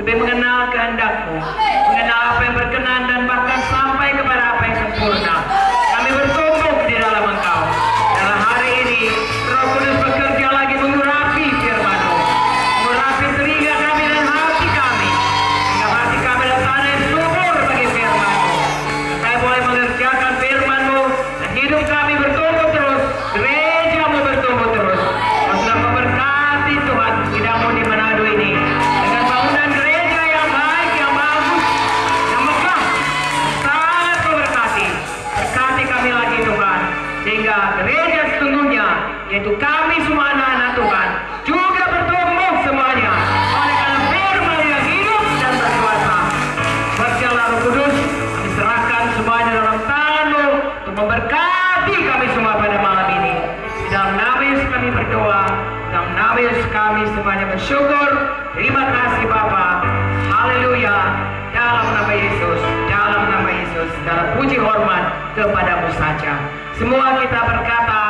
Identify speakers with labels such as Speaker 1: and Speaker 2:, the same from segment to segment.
Speaker 1: lebih mengenal kehendak-Mu, mengenal apa yang berkenan dan bahkan sampai kepada apa yang sempurna. Kami bertumbuh di dalam Engkau. Dalam hari ini, Roh Kudus bekerja lagi mengurapi firman-Mu, mengurapi telinga kami dan hati kami, sehingga hati kami adalah tanah yang subur bagi firman-Mu. Saya boleh mengerjakan firman-Mu dan hidup kami bertumbuh terus, gereja-Mu bertumbuh terus. Kau sudah memberkati Tuhan sidang-Mu di Manado ini dengan bangunan gereja yang baik, yang bagus, yang megah, sangat memberkati. Berkati kami lagi Tuhan, sehingga gereja sesungguhnya, yaitu kami semua anak-anak Tuhan, juga bertumbuh semuanya oleh karena firman yang hidup dan berkuasa. Berjalan Roh Kudus, kami serahkan semuanya dalam tangan-Mu untuk memberkati kami semua pada malam ini. Di dalam nama Yesus kami berdoa, dalam nama Yesus kami semuanya bersyukur. Terima kasih Bapa. Haleluya. Dalam nama Yesus, dalam nama Yesus, segala puji hormat kepadamu saja. Semua kita berkata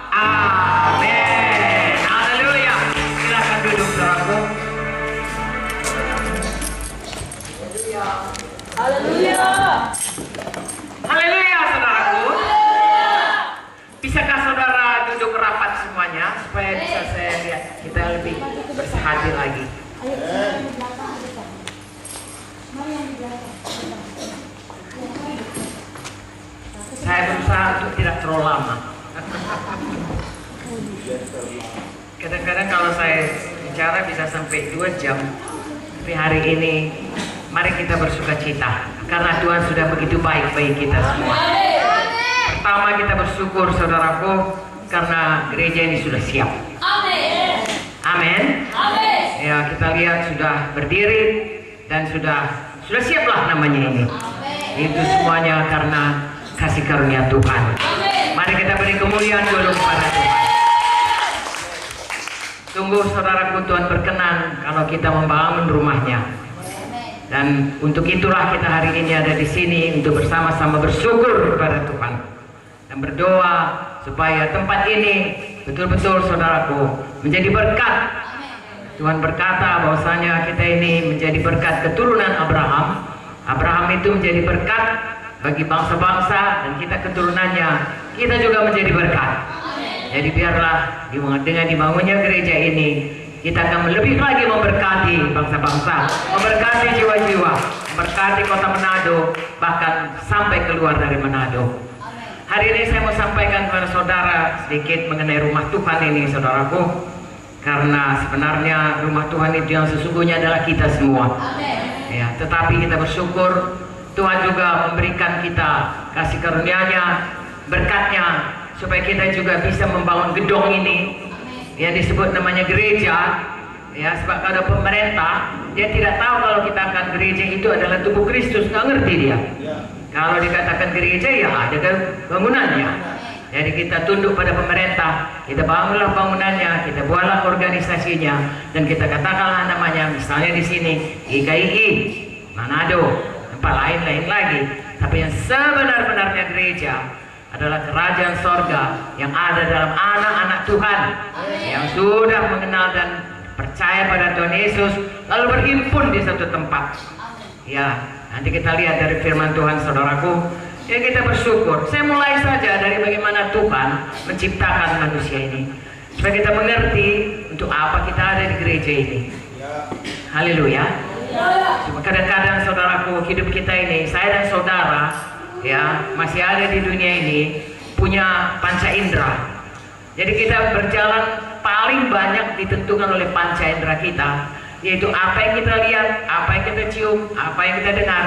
Speaker 1: amin. Haleluya. Silakan duduk saudaraku.
Speaker 2: Haleluya.
Speaker 1: Haleluya saudaraku. Bisakah saudara duduk rapat semuanya supaya bisa saya lihat kita lebih bersehati lagi. Saya berusaha untuk tidak terlalu lama. Kadang-kadang kalau saya bicara bisa sampai 2 jam. Tapi hari ini mari kita bersuka cita karena Tuhan sudah begitu baik bagi kita semua. Pertama kita bersyukur saudaraku karena gereja ini sudah siap. Amin. Ya, kita lihat sudah berdiri dan sudah siaplah namanya ini. Itu semuanya karena kasih karunia Tuhan. Mari kita beri kemuliaan dulu kepada Tuhan. Tunggu saudaraku, Tuhan berkenan kalau kita membangun rumahnya. Dan untuk itulah kita hari ini ada di sini untuk bersama-sama bersyukur kepada Tuhan dan berdoa supaya tempat ini betul-betul saudaraku menjadi berkat. Tuhan berkata bahwasanya kita ini menjadi berkat keturunan Abraham. Abraham itu menjadi berkat bagi bangsa-bangsa dan kita keturunannya, kita juga menjadi berkat. Jadi biarlah dengan dibangunnya gereja ini, kita akan lebih lagi memberkati bangsa-bangsa, memberkati jiwa-jiwa, memberkati kota Manado, bahkan sampai keluar dari Manado. Hari ini saya mau sampaikan kepada saudara sedikit mengenai rumah Tuhan ini, saudaraku. Karena sebenarnya rumah Tuhan itu yang sesungguhnya adalah kita semua. Ya, tetapi kita bersyukur Tuhan juga memberikan kita kasih karunia-Nya, berkatnya, supaya kita juga bisa membangun gedung ini yang disebut namanya gereja. Ya, sebab kalau pemerintah dia tidak tahu kalau kita akan gereja itu adalah tubuh Kristus, nggak ngerti dia. Kalau dikatakan gereja ya ada bangunannya. Jadi kita tunduk pada pemerintah, kita bangunlah bangunannya, kita buatlah organisasinya, dan kita katakanlah namanya, misalnya di sini GKI Manado, tempat lain-lain lagi. Tapi yang sebenar-benarnya gereja adalah kerajaan sorga yang ada dalam anak-anak Tuhan yang sudah mengenal dan percaya pada Tuhan Yesus, lalu berhimpun di satu tempat. Ya, nanti kita lihat dari firman Tuhan, saudaraku. Ya, kita bersyukur. Saya mulai saja dari bagaimana Tuhan menciptakan manusia ini, supaya kita mengerti untuk apa kita ada di gereja ini. Haleluya. Kadang-kadang saudaraku, hidup kita ini, saya dan saudara ya masih ada di dunia ini punya panca indera. Jadi kita berjalan paling banyak ditentukan oleh panca indera kita, yaitu apa yang kita lihat, apa yang kita cium, apa yang kita dengar,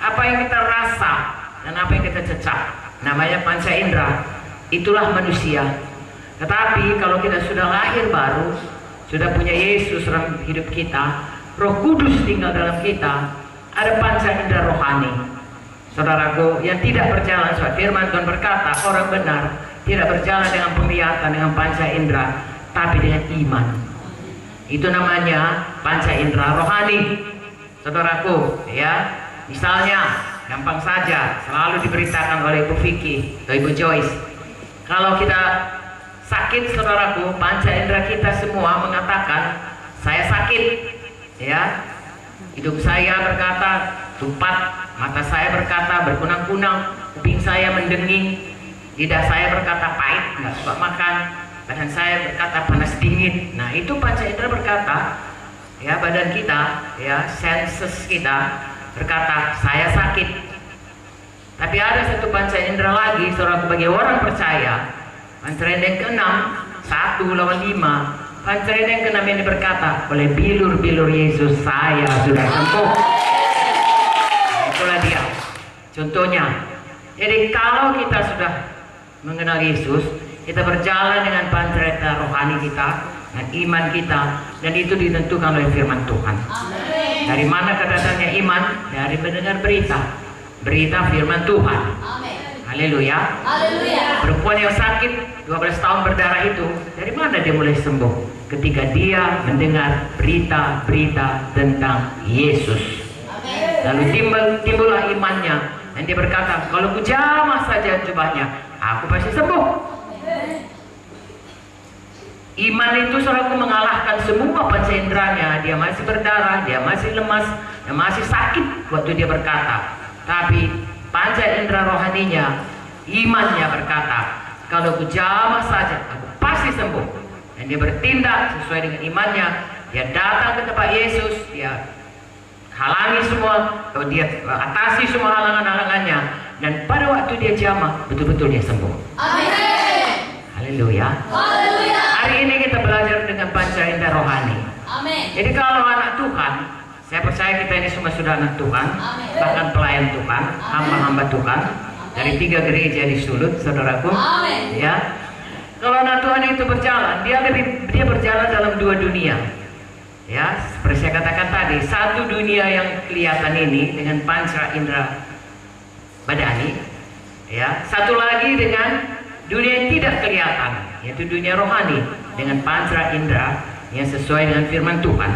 Speaker 1: apa yang kita rasa, dan apa yang kita cecak. Namanya panca indera. Itulah manusia. Tetapi kalau kita sudah lahir baru, sudah punya Yesus dalam hidup kita, Roh Kudus tinggal dalam kita, ada panca indera rohani. Saudaraku, yang tidak berjalan sesuai firman Tuhan berkata, orang benar tidak berjalan dengan penglihatan, dengan panca indera, tapi dengan iman. Itu namanya panca indera rohani. Saudaraku, ya, misalnya gampang saja, selalu diberitakan oleh Ibu Vicky atau Ibu Joyce, kalau kita sakit, saudaraku, panca indera kita semua mengatakan saya sakit, ya. Hidung saya berkata tupat, mata saya berkata berkunang-kunang, kuping saya mendenging, lidah saya berkata pahit, nggak suka makan, badan saya berkata panas dingin. Nah, itu panca indera berkata, ya, badan kita, ya, senses kita berkata saya sakit. Tapi ada satu panca indera lagi, saudara, bagi orang percaya, panca indera yang ke-6, 1 lawan 5. Panca indera yang ke-6 ini berkata, oleh bilur-bilur Yesus saya sudah sembuh. Nah, itulah dia contohnya. Jadi kalau kita sudah mengenal Yesus, kita berjalan dengan panca indera rohani kita, dengan iman kita, dan itu ditentukan oleh firman Tuhan. Dari mana kedatangannya iman? Dari mendengar berita firman Tuhan. Haleluya. Perempuan yang sakit 12 tahun berdarah itu, dari mana dia mulai sembuh? Ketika dia mendengar berita-berita tentang Yesus. Lalu timbullah imannya, dan dia berkata, kalau ku jamah saja jubahnya, aku pasti sembuh. Iman itu selalu mengalahkan semua panca inderanya. Dia masih berdarah, dia masih lemas, dia masih sakit waktu dia berkata. Tapi panca indera rohaninya, imannya berkata, kalau ku jamah saja, aku pasti sembuh. Dan dia bertindak sesuai dengan imannya. Dia datang ke tempat Yesus, dia halangi semua, atau dia atasi semua halangan-halangannya. Dan pada waktu dia jamah, betul-betul dia sembuh. Amin. Haleluya. Hari ini kita belajar dengan panca indera rohani. Amin. Jadi kalau anak Tuhan, saya percaya kita ini semua sudah anak Tuhan, bahkan pelayan Tuhan, hamba-hamba Tuhan dari 3 gereja di Sulut, saudaraku. Amin. Ya, kalau anak Tuhan itu berjalan, dia berjalan dalam 2 dunia. Ya, seperti saya katakan tadi, satu dunia yang kelihatan ini dengan panca indera badani, ya, satu lagi dengan dunia yang tidak kelihatan, yaitu dunia rohani dengan panca indera yang sesuai dengan firman Tuhan.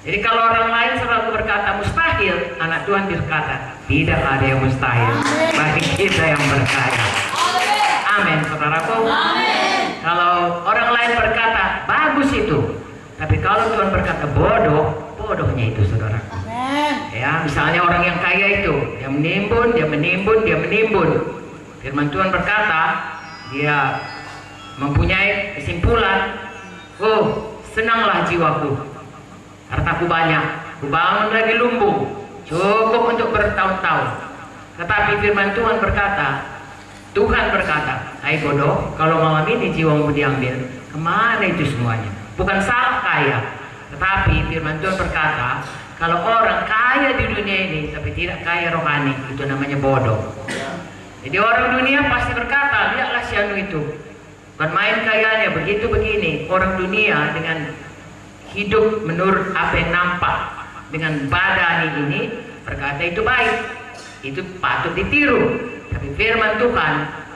Speaker 1: Jadi kalau orang lain selalu berkata mustahil, anak Tuhan berkata tidak ada yang mustahil bagi kita yang percaya. Amin, saudaraku. Kalau orang lain berkata bagus itu, tapi kalau Tuhan berkata bodoh, bodohnya itu, saudara. Ya, misalnya orang yang kaya itu, dia menimbun, dia menimbun, dia menimbun. Firman Tuhan berkata, dia mempunyai kesimpulan, oh, senanglah jiwaku, hartaku banyak, ku bangun lagi lumbung, cukup untuk bertahun-tahun. Tetapi firman Tuhan berkata, hai bodoh, kalau malam ini jiwamu diambil, kemana itu semuanya? Bukan salah kaya, tetapi firman Tuhan berkata, kalau orang kaya di dunia ini tapi tidak kaya rohani, itu namanya bodoh. Jadi orang dunia pasti berkata, lihatlah si anu itu, bukan main kayanya, begitu begini. Orang dunia dengan hidup menurut apa yang nampak, dengan badan ini berkata itu baik, itu patut ditiru. Tapi firman Tuhan,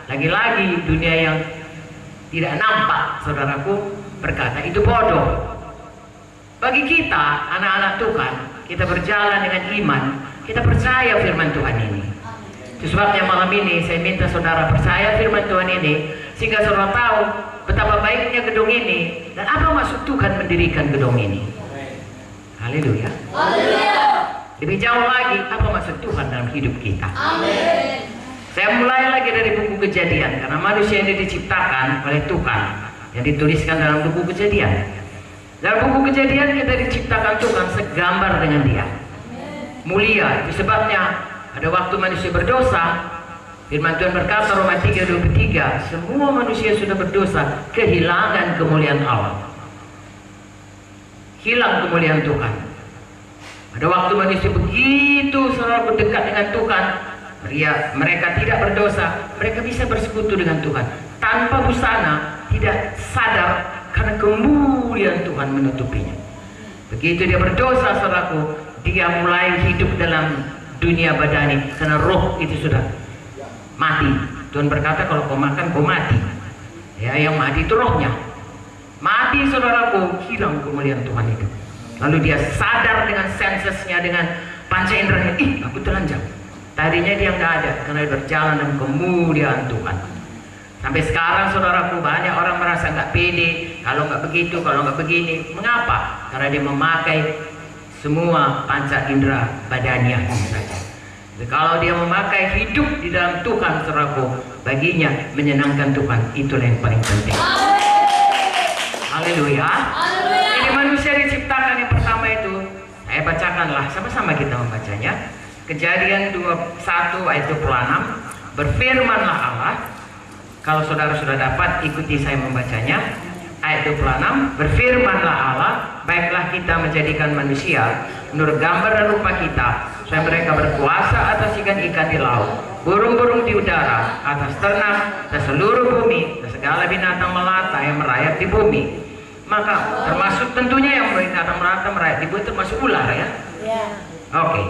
Speaker 1: lagi-lagi dunia yang tidak nampak, saudaraku, berkata itu bodoh. Bagi kita, anak-anak Tuhan, kita berjalan dengan iman, kita percaya firman Tuhan ini. Itu sebabnya malam ini saya minta saudara percaya firman Tuhan ini, sehingga saudara tahu betapa baiknya gedung ini dan apa maksud Tuhan mendirikan gedung ini. Haleluya. Lebih jauh lagi, apa maksud Tuhan dalam hidup kita. Amin. Saya mulai lagi dari buku Kejadian, karena manusia ini diciptakan oleh Tuhan, yang dituliskan dalam buku Kejadian. Dalam buku Kejadian kita diciptakan Tuhan segambar dengan Dia. Mulia, itu sebabnya pada waktu manusia berdosa, firman Tuhan berkata Roma 3:23, semua manusia sudah berdosa, kehilangan kemuliaan Allah. Hilang kemuliaan Tuhan. Pada waktu manusia begitu selalu dekat dengan Tuhan, mereka tidak berdosa, mereka bisa bersekutu dengan Tuhan tanpa busana, tidak sadar karena kemuliaan Tuhan menutupinya. Begitu dia berdosa, saudaraku, dia mulai hidup dalam dunia badani karena roh itu sudah mati. Tuhan berkata kalau kau makan kau mati. Ya, yang mati itu rohnya. Mati, saudaraku, hilang kemuliaan Tuhan itu. Lalu dia sadar dengan sensesnya, dengan panca inderanya, aku telanjang. Tadinya dia nggak ada karena dia berjalan dalam kemuliaan Tuhan. Sampai sekarang, saudaraku, banyak orang merasa nggak pede kalau nggak begitu, kalau nggak begini. Mengapa? Karena dia memakai semua panca indera badannya saja. Jadi, kalau dia memakai hidup di dalam Tuhan, saudaraku, baginya menyenangkan Tuhan, itulah yang paling penting. Haleluya. Jadi manusia diciptakan yang pertama itu, saya bacakanlah, sama-sama kita membacanya. Kejadian 21 ayat 26, berfirmanlah Allah. Kalau saudara sudah dapat, ikuti saya membacanya. Ayat 26, berfirmanlah Allah, baiklah kita menjadikan manusia menurut gambar dan rupa kita, supaya mereka berkuasa atas ikan-ikan di laut, burung-burung di udara, atas ternak dan seluruh bumi, dan segala binatang melata yang merayap di bumi. Maka termasuk tentunya yang binatang melata merayap di bumi, termasuk ular ya. Oke.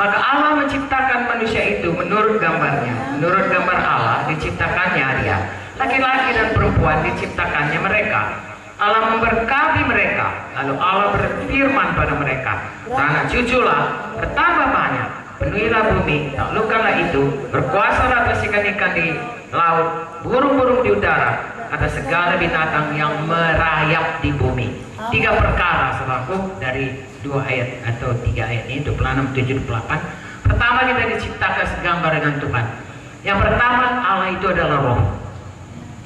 Speaker 1: Maka Allah menciptakan manusia itu menurut gambarnya, menurut gambar Allah diciptakannya dia. Laki-laki dan perempuan diciptakannya mereka. Allah memberkati mereka. Lalu Allah berfirman pada mereka, anak cuculah bertambah banyak, penuhilah bumi, taklukkanlah itu, berkuasalah atas ikan-ikan di laut, burung-burung di udara, atas segala binatang yang merayap di bumi. 3 perkara, saudaraku, dari 2 ayat atau 3 ayat ini, 26, 7, 28. Pertama, kita diciptakan segambar dengan Tuhan. Yang pertama, Allah itu adalah roh.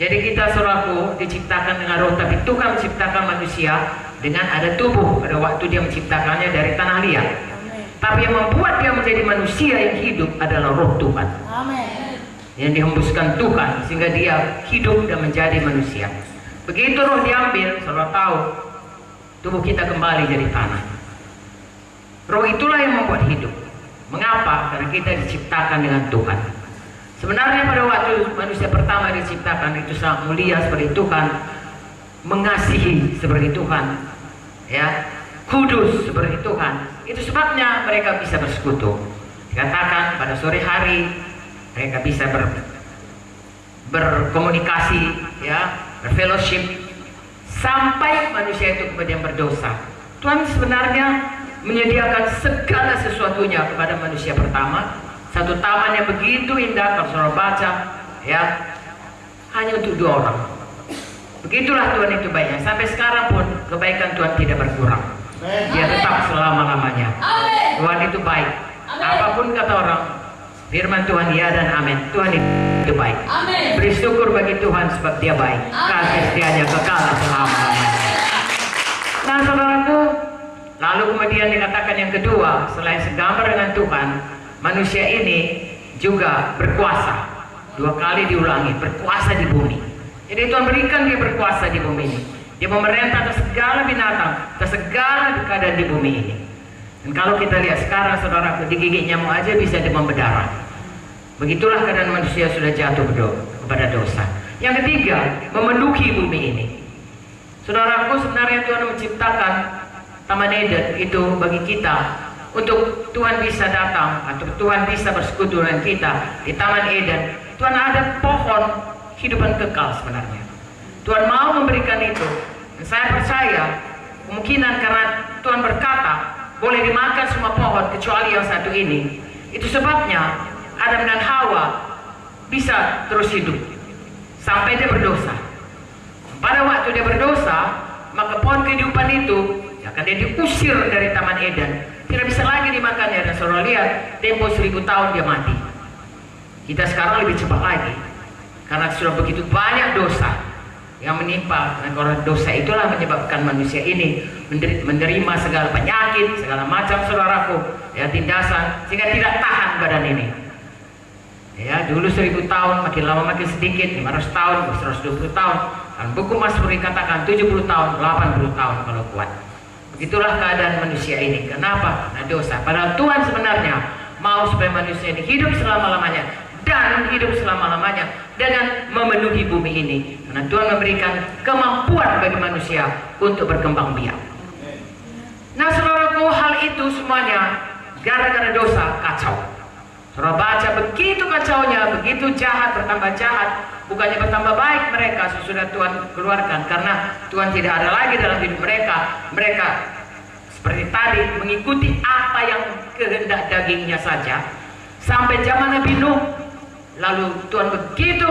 Speaker 1: Jadi kita, saudaraku, diciptakan dengan roh, tapi Tuhan menciptakan manusia dengan ada tubuh pada waktu dia menciptakannya dari tanah liat. Tapi yang membuat dia menjadi manusia yang hidup adalah roh Tuhan. Yang dihembuskan Tuhan sehingga dia hidup dan menjadi manusia. Begitu roh diambil, saudara tahu, tubuh kita kembali jadi tanah. Roh itulah yang membuat hidup. Mengapa? Karena kita diciptakan dengan Tuhan. Sebenarnya pada waktu manusia pertama diciptakan itu sangat mulia seperti Tuhan, mengasihi seperti Tuhan, ya, kudus seperti Tuhan. Itu sebabnya mereka bisa bersekutu. Dikatakan pada sore hari mereka bisa berkomunikasi, ya, berfellowship, sampai manusia itu kemudian berdosa. Tuhan sebenarnya menyediakan segala sesuatunya kepada manusia pertama. Satu taman yang begitu indah, kalau saudara baca, ya, hanya untuk 2 orang. Begitulah Tuhan itu baiknya. Sampai sekarang pun kebaikan Tuhan tidak berkurang. Dia tetap selama-lamanya. Tuhan itu baik. Apapun kata orang, firman Tuhan ya dan amin. Tuhan itu baik. Beri syukur bagi Tuhan sebab dia baik. Kasih setianya kekal selama-lamanya. Nah, saudaraku, lalu kemudian dikatakan yang kedua, selain segambar dengan Tuhan, manusia ini juga berkuasa. 2 kali diulangi, berkuasa di bumi. Jadi Tuhan berikan dia berkuasa di bumi ini. Dia memerintah atas segala binatang, atas segala keadaan di bumi ini. Dan kalau kita lihat sekarang, saudara, digigit nyamuk aja bisa demam berdarah. Begitulah keadaan manusia sudah jatuh kepada dosa. Yang ketiga, memenuhi bumi ini. Saudaraku, sebenarnya Tuhan menciptakan Taman Eden itu bagi kita, untuk Tuhan bisa datang atau Tuhan bisa bersekutu dengan kita di Taman Eden. Tuhan ada pohon kehidupan kekal sebenarnya. Tuhan mau memberikan itu. Dan saya percaya kemungkinan karena Tuhan berkata boleh dimakan semua pohon kecuali yang satu ini. Itu sebabnya Adam dan Hawa bisa terus hidup sampai dia berdosa. Pada waktu dia berdosa, maka pohon kehidupan itu akan dia diusir dari Taman Eden. Tidak bisa lagi dimakannya. Dan saudara lihat, tempo 1000 tahun dia mati. Kita sekarang lebih cepat lagi, karena sudah begitu banyak dosa yang menimpa. Dan karena dosa itulah menyebabkan manusia ini menerima segala penyakit, segala macam, saudaraku, ya, tindasan, sehingga tidak tahan badan ini. Ya, dulu 1000 tahun, makin lama makin sedikit, 500 tahun, 120 tahun. Dan buku Mazmur dikatakan 70 tahun, 80 tahun kalau kuat. Begitulah keadaan manusia ini. Kenapa? Karena dosa. Padahal Tuhan sebenarnya mau supaya manusia ini hidup selama-lamanya dan hidup selama-lamanya dengan memenuhi bumi ini. Karena Tuhan memberikan kemampuan bagi manusia untuk berkembang biak. Nah, saudaraku, hal itu semuanya gara-gara dosa kacau. Saudara baca begitu kacaunya, begitu jahat, bertambah jahat. Bukannya bertambah baik mereka sesudah Tuhan keluarkan, karena Tuhan tidak ada lagi dalam hidup mereka. Mereka seperti tadi mengikuti apa yang kehendak dagingnya saja. Sampai zaman Nabi Nuh, lalu Tuhan begitu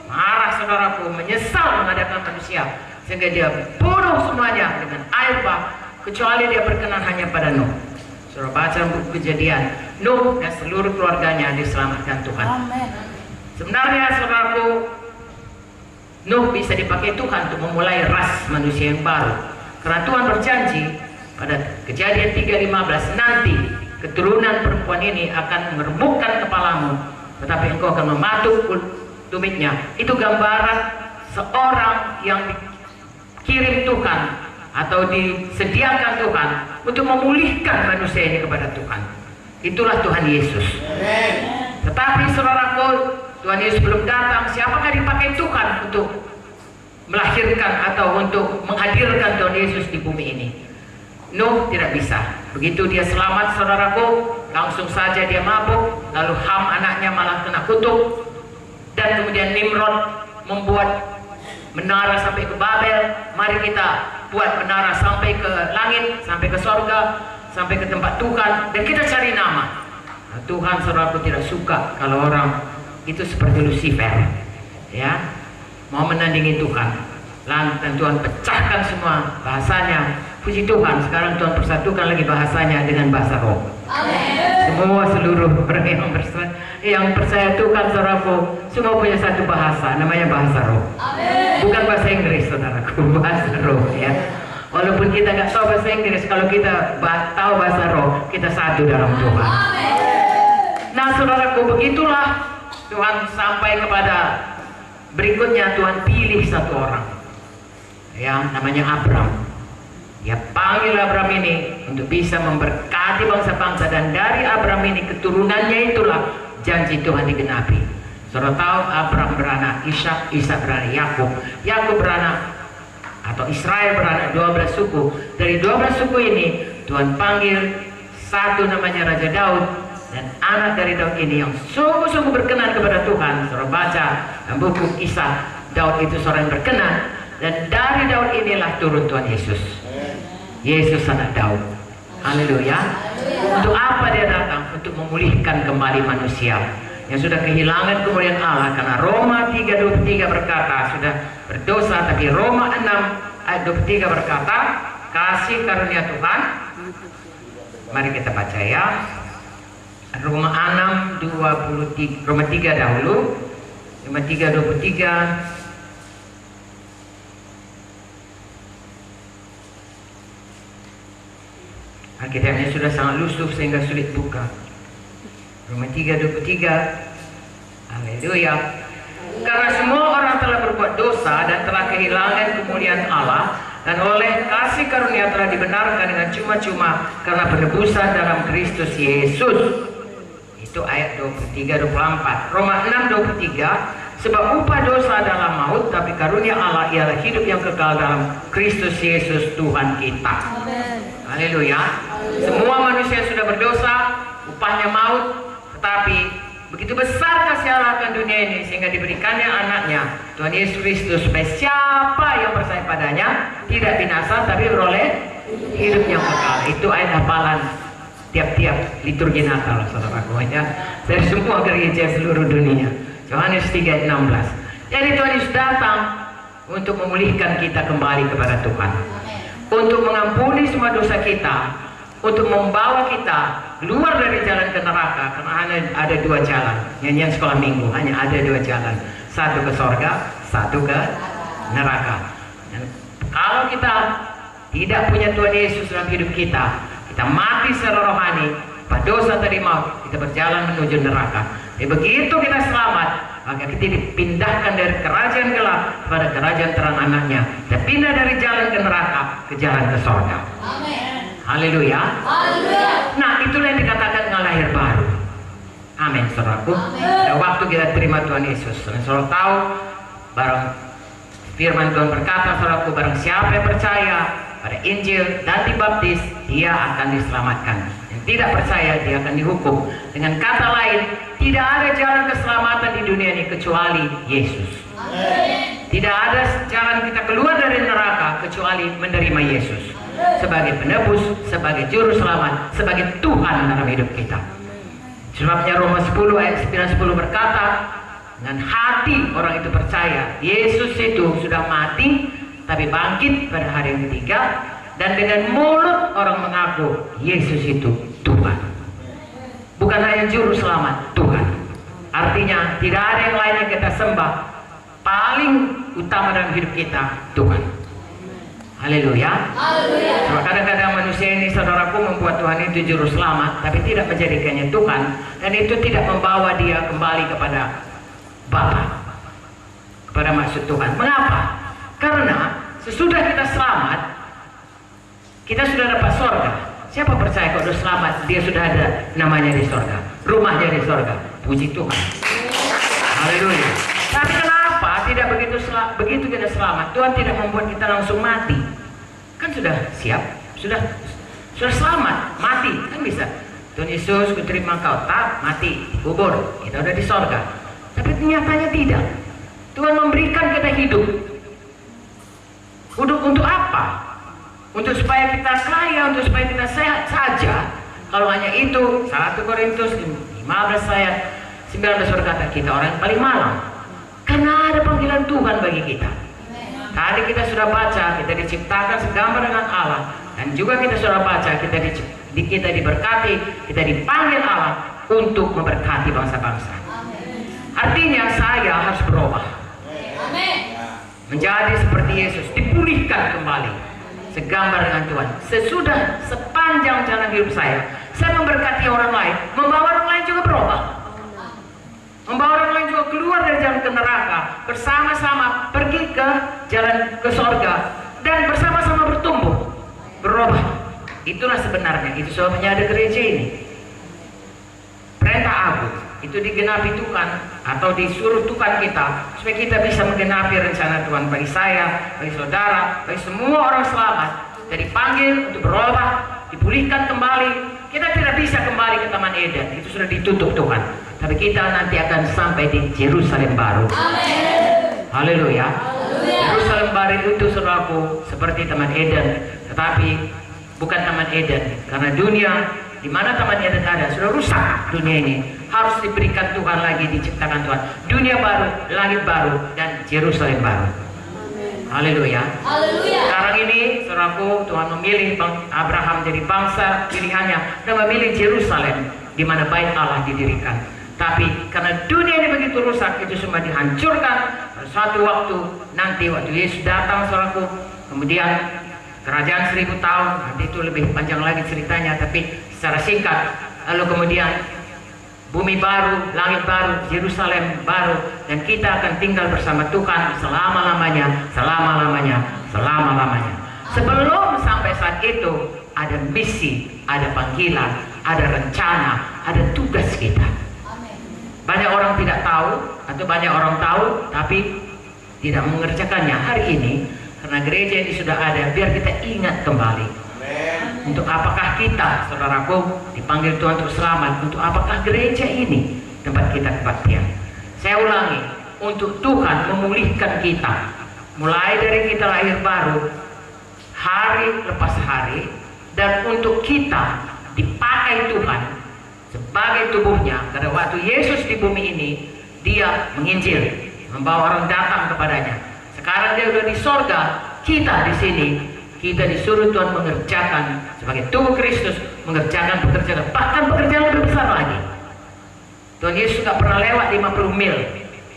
Speaker 1: marah, saudaraku, menyesal mengadakan manusia, sehingga dia bunuh semuanya dengan air bah, kecuali dia berkenan hanya pada Nuh. Saudara baca buku Kejadian, Nuh dan seluruh keluarganya diselamatkan Tuhan. Sebenarnya saudaraku, Nuh bisa dipakai Tuhan untuk memulai ras manusia yang baru. Karena Tuhan berjanji pada Kejadian 3:15, nanti keturunan perempuan ini akan meremukkan kepalamu, tetapi engkau akan mematuk tumitnya. Itu gambaran seorang yang dikirim Tuhan atau disediakan Tuhan untuk memulihkan manusia ini kepada Tuhan. Itulah Tuhan Yesus. Tetapi saudaraku, Tuhan Yesus belum datang. Siapakah dipakai Tuhan untuk melahirkan atau untuk menghadirkan Tuhan Yesus di bumi ini? Nuh tidak bisa. Begitu dia selamat saudaraku, langsung saja dia mabuk, lalu Ham anaknya malah kena kutuk, dan kemudian Nimrod membuat menara sampai ke Babel. Mari kita buat menara sampai ke langit, sampai ke sorga, sampai ke tempat Tuhan, dan kita cari nama. Nah, Tuhan saudaraku tidak suka kalau orang itu seperti Lucifer, ya, mau menandingi Tuhan. Dan Tuhan pecahkan semua bahasanya. Puji Tuhan, sekarang Tuhan persatukan lagi bahasanya dengan bahasa roh. Amen. Semua seluruh orang yang percaya Tuhan saudaraku, semua punya satu bahasa, namanya bahasa roh. Amen. Bukan bahasa Inggris saudaraku, bahasa roh, ya. Walaupun kita nggak tahu bahasa Inggris, kalau kita tahu bahasa roh, kita satu dalam Tuhan. Amen. Nah saudaraku, begitulah Tuhan sampai kepada berikutnya. Tuhan pilih satu orang, ya, namanya Abram. Dia panggil Abram ini untuk bisa memberkati bangsa-bangsa, dan dari Abram ini keturunannya itulah janji Tuhan digenapi. Saudara tahu Abram beranak Ishak, Ishak beranak Yakub, Yakub beranak atau Israel beranak 12 suku. Dari 12 suku ini Tuhan panggil satu namanya Raja Daud, dan anak dari Daud ini yang sungguh-sungguh berkenan kepada Tuhan. Saudara baca dalam buku Kisah, Daud itu seorang yang berkenan, dan dari Daud inilah turun Tuhan Yesus. Yesus anak Daud. Haleluya. Untuk apa dia datang? Untuk memulihkan kembali manusia yang sudah kehilangan kemuliaan Allah. Karena Roma 3:23 berkata sudah berdosa, tapi Roma 6:23 berkata kasih karunia Tuhan. Mari kita baca ya. Roma 6:23, Roma 3 dahulu. Roma 3:23. Alkitabnya sudah sangat lusuh sehingga sulit buka. Roma 3:23. Haleluya. Karena semua orang telah berbuat dosa dan telah kehilangan kemuliaan Allah, dan oleh kasih karunia telah dibenarkan dengan cuma-cuma karena penebusan dalam Kristus Yesus. Itu ayat 23-24. Roma 6:23. Sebab upah dosa adalah maut, tapi karunia Allah ialah hidup yang kekal dalam Kristus Yesus Tuhan kita. Haleluya. Semua manusia sudah berdosa, upahnya maut, tetapi begitu besar kasih Allah akan dunia ini sehingga diberikannya anaknya Tuhan Yesus Kristus, supaya siapa yang percaya padanya tidak binasa tapi beroleh hidup yang kekal. Itu ayat hafalan tiap-tiap liturgi Natal, saudaraku, ya, dari semua gereja seluruh dunia. Yohanes 3:16. Jadi Tuhan Yesus datang untuk memulihkan kita kembali kepada Tuhan, untuk mengampuni semua dosa kita, untuk membawa kita keluar dari jalan ke neraka. Karena hanya ada dua jalan. Nyanyian sekolah minggu, hanya ada dua jalan, satu ke sorga, satu ke neraka. Dan kalau kita tidak punya Tuhan Yesus dalam hidup kita, kita mati secara rohani, pada dosa tadi maut, kita berjalan menuju neraka. Jadi begitu kita selamat, maka kita dipindahkan dari kerajaan gelap pada kerajaan terang anaknya. Kita pindah dari jalan ke neraka ke jalan ke sorga. Amin. Haleluya. Nah, itulah yang dikatakan dengan lahir baru. Amin, saudaraku. Pada waktu kita terima Tuhan Yesus, saudara tahu, barang firman Tuhan berkata, saudaraku, barang siapa yang percaya pada Injil dan dibaptis, dia akan diselamatkan. Yang tidak percaya, dia akan dihukum. Dengan kata lain, tidak ada jalan keselamatan di dunia ini kecuali Yesus. Tidak ada jalan kita keluar dari neraka kecuali menerima Yesus sebagai penebus, sebagai juru selamat, sebagai Tuhan dalam hidup kita. Sebabnya Roma 10 ayat 9-10 berkata, dengan hati orang itu percaya Yesus itu sudah mati tapi bangkit pada hari yang ketiga, dan dengan mulut orang mengaku Yesus itu Tuhan. Bukan hanya juru selamat, Tuhan. Artinya tidak ada yang lain yang kita sembah. Paling utama dalam hidup kita, Tuhan. Haleluya. Cuma kadang-kadang manusia ini, saudaraku, membuat Tuhan itu juru selamat, tapi tidak menjadikannya Tuhan, dan itu tidak membawa dia kembali kepada Bapa, kepada maksud Tuhan. Mengapa? Karena sesudah kita selamat, kita sudah dapat sorga. Siapa percaya kalau sudah selamat, dia sudah ada namanya di sorga, rumahnya di sorga. Puji Tuhan. Haleluya. Tapi kenapa tidak begitu kita selamat, Tuhan tidak membuat kita langsung mati? Kan sudah siap, sudah selamat, mati kan bisa. Tuhan Yesus, kuterima kau, tak mati, kubur, kita udah di sorga. Tapi nyatanya tidak. Tuhan memberikan kita hidup. Untuk apa? Untuk supaya kita kaya, untuk supaya kita sehat saja. Kalau hanya itu, 1 Korintus 15 ayat 19 berkata, kita orang yang paling malang. Karena ada panggilan Tuhan bagi kita. Tadi kita sudah baca, kita diciptakan segambar dengan Allah. Dan juga kita sudah baca, kita diberkati, kita dipanggil Allah untuk memberkati bangsa-bangsa. Artinya saya harus berubah. Menjadi seperti Yesus, dipulihkan kembali segambar dengan Tuhan. Sepanjang jalan hidup saya memberkati orang lain, membawa orang lain juga berubah. Membawa orang lain juga keluar dari jalan ke neraka, bersama-sama pergi ke jalan ke sorga, dan bersama-sama bertumbuh, berubah. Itulah sebenarnya, itu sebabnya ada gereja ini. Perintah agung itu digenapi Tuhan, atau disuruh Tuhan kita, supaya kita bisa menggenapi rencana Tuhan bagi saya, bagi saudara, bagi semua orang selamat. Kita dipanggil untuk berubah, dipulihkan kembali. Kita tidak bisa kembali ke Taman Eden, itu sudah ditutup Tuhan. Tapi kita nanti akan sampai di Yerusalem baru. Haleluya. Yerusalem baru itu, saudaraku, seperti Taman Eden, tetapi bukan Taman Eden, karena dunia di mana Taman Eden ada sudah rusak. Dunia ini harus diberikan Tuhan lagi, diciptakan Tuhan. Dunia baru, langit baru, dan Yerusalem baru. Haleluya. Sekarang ini, saudaraku, Tuhan memilih Abraham jadi bangsa pilihannya dan memilih Yerusalem, di mana bait Allah didirikan. Tapi karena dunia ini begitu rusak, itu semua dihancurkan. Pada suatu waktu nanti, waktu Yesus datang, saudaraku, kemudian kerajaan 1000 tahun, nanti itu lebih panjang lagi ceritanya, tapi secara singkat, lalu kemudian bumi baru, langit baru, Yerusalem baru, dan kita akan tinggal bersama Tuhan selama-lamanya, selama-lamanya, selama-lamanya. Sebelum sampai saat itu, ada misi, ada panggilan, ada rencana, ada tugas kita. Banyak orang tidak tahu, atau banyak orang tahu, tapi tidak mengerjakannya. Hari ini, karena gereja ini sudah ada, biar kita ingat kembali. Untuk apakah kita, saudaraku, dipanggil Tuhan untuk selamat? Untuk apakah gereja ini tempat kita kebaktian? Saya ulangi, untuk Tuhan memulihkan kita, mulai dari kita lahir baru, hari lepas hari, dan untuk kita dipakai Tuhan sebagai tubuhnya. Karena waktu Yesus di bumi ini, dia menginjil, membawa orang datang kepadanya. Sekarang dia sudah di sorga, kita di sini. Kita disuruh Tuhan mengerjakan sebagai tubuh Kristus, mengerjakan pekerjaan, bahkan pekerjaan lebih besar lagi. Tuhan Yesus tidak pernah lewat 50 mil,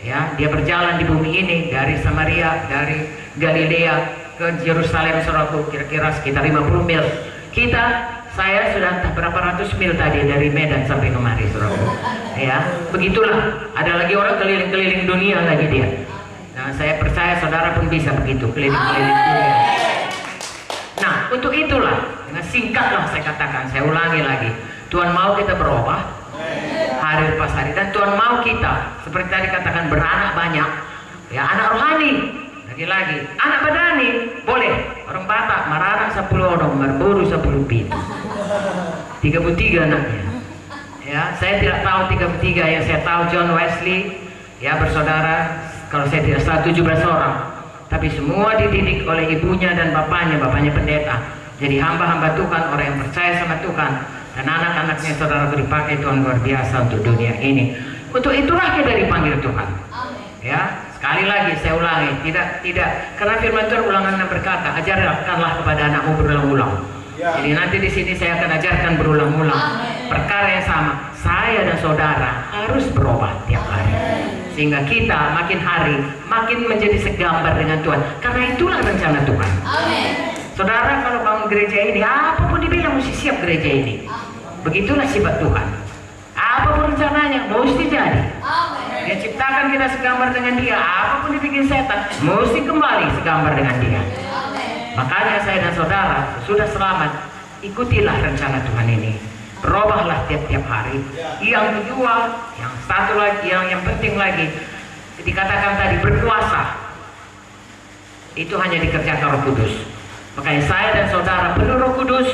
Speaker 1: ya, dia berjalan di bumi ini dari Samaria, dari Galilea ke Yerusalem, saudaraku, kira-kira sekitar 50 mil. Saya sudah entah berapa ratus mil tadi dari Medan sampai kemari, saudaraku. Ya, begitulah. Ada lagi orang keliling-keliling dunia lagi dia. Nah, saya percaya saudara pun bisa begitu, keliling-keliling dunia. Nah, untuk itulah, dengan singkatlah saya katakan, saya ulangi lagi, Tuhan mau kita berubah hari lepas hari, dan Tuhan mau kita seperti tadi katakan beranak banyak, ya, anak rohani, lagi-lagi anak badani boleh. Orang Batak maranak 10 orang, berburu 10 pin, 33 anaknya. Ya, saya tidak tahu 33, yang saya tahu John Wesley, ya, bersaudara, kalau saya tidak salah 17 orang. Tapi semua dididik oleh ibunya dan bapaknya pendeta. Jadi hamba-hamba Tuhan, orang yang percaya sama Tuhan. Dan anak-anaknya, saudara, dipakai Tuhan luar biasa untuk dunia ini. Untuk itulah kita dipanggil Tuhan. Ya, sekali lagi saya ulangi, tidak, karena firman Tuhan ulangan berkata, ajarkanlah kepada anakmu berulang-ulang. Jadi nanti di sini saya akan ajarkan berulang-ulang perkara yang sama. Saya dan saudara harus berubah tiap hari, sehingga kita makin hari makin menjadi segambar dengan Tuhan. Karena itulah rencana Tuhan. Saudara, kalau bangun gereja ini, apapun dibilang mesti siap gereja ini. Begitulah sifat Tuhan. Apapun rencananya, mesti jadi. Dia ciptakan kita segambar dengan Dia. Apapun dibikin setan, mesti kembali segambar dengan Dia. Makanya saya dan saudara sudah selamat, ikutilah rencana Tuhan ini. Berubahlah tiap-tiap hari. Yang kedua, yang satu lagi, yang penting lagi, dikatakan tadi berkuasa. Itu hanya dikerjakan Roh Kudus. Makanya saya dan saudara penuh Roh Kudus.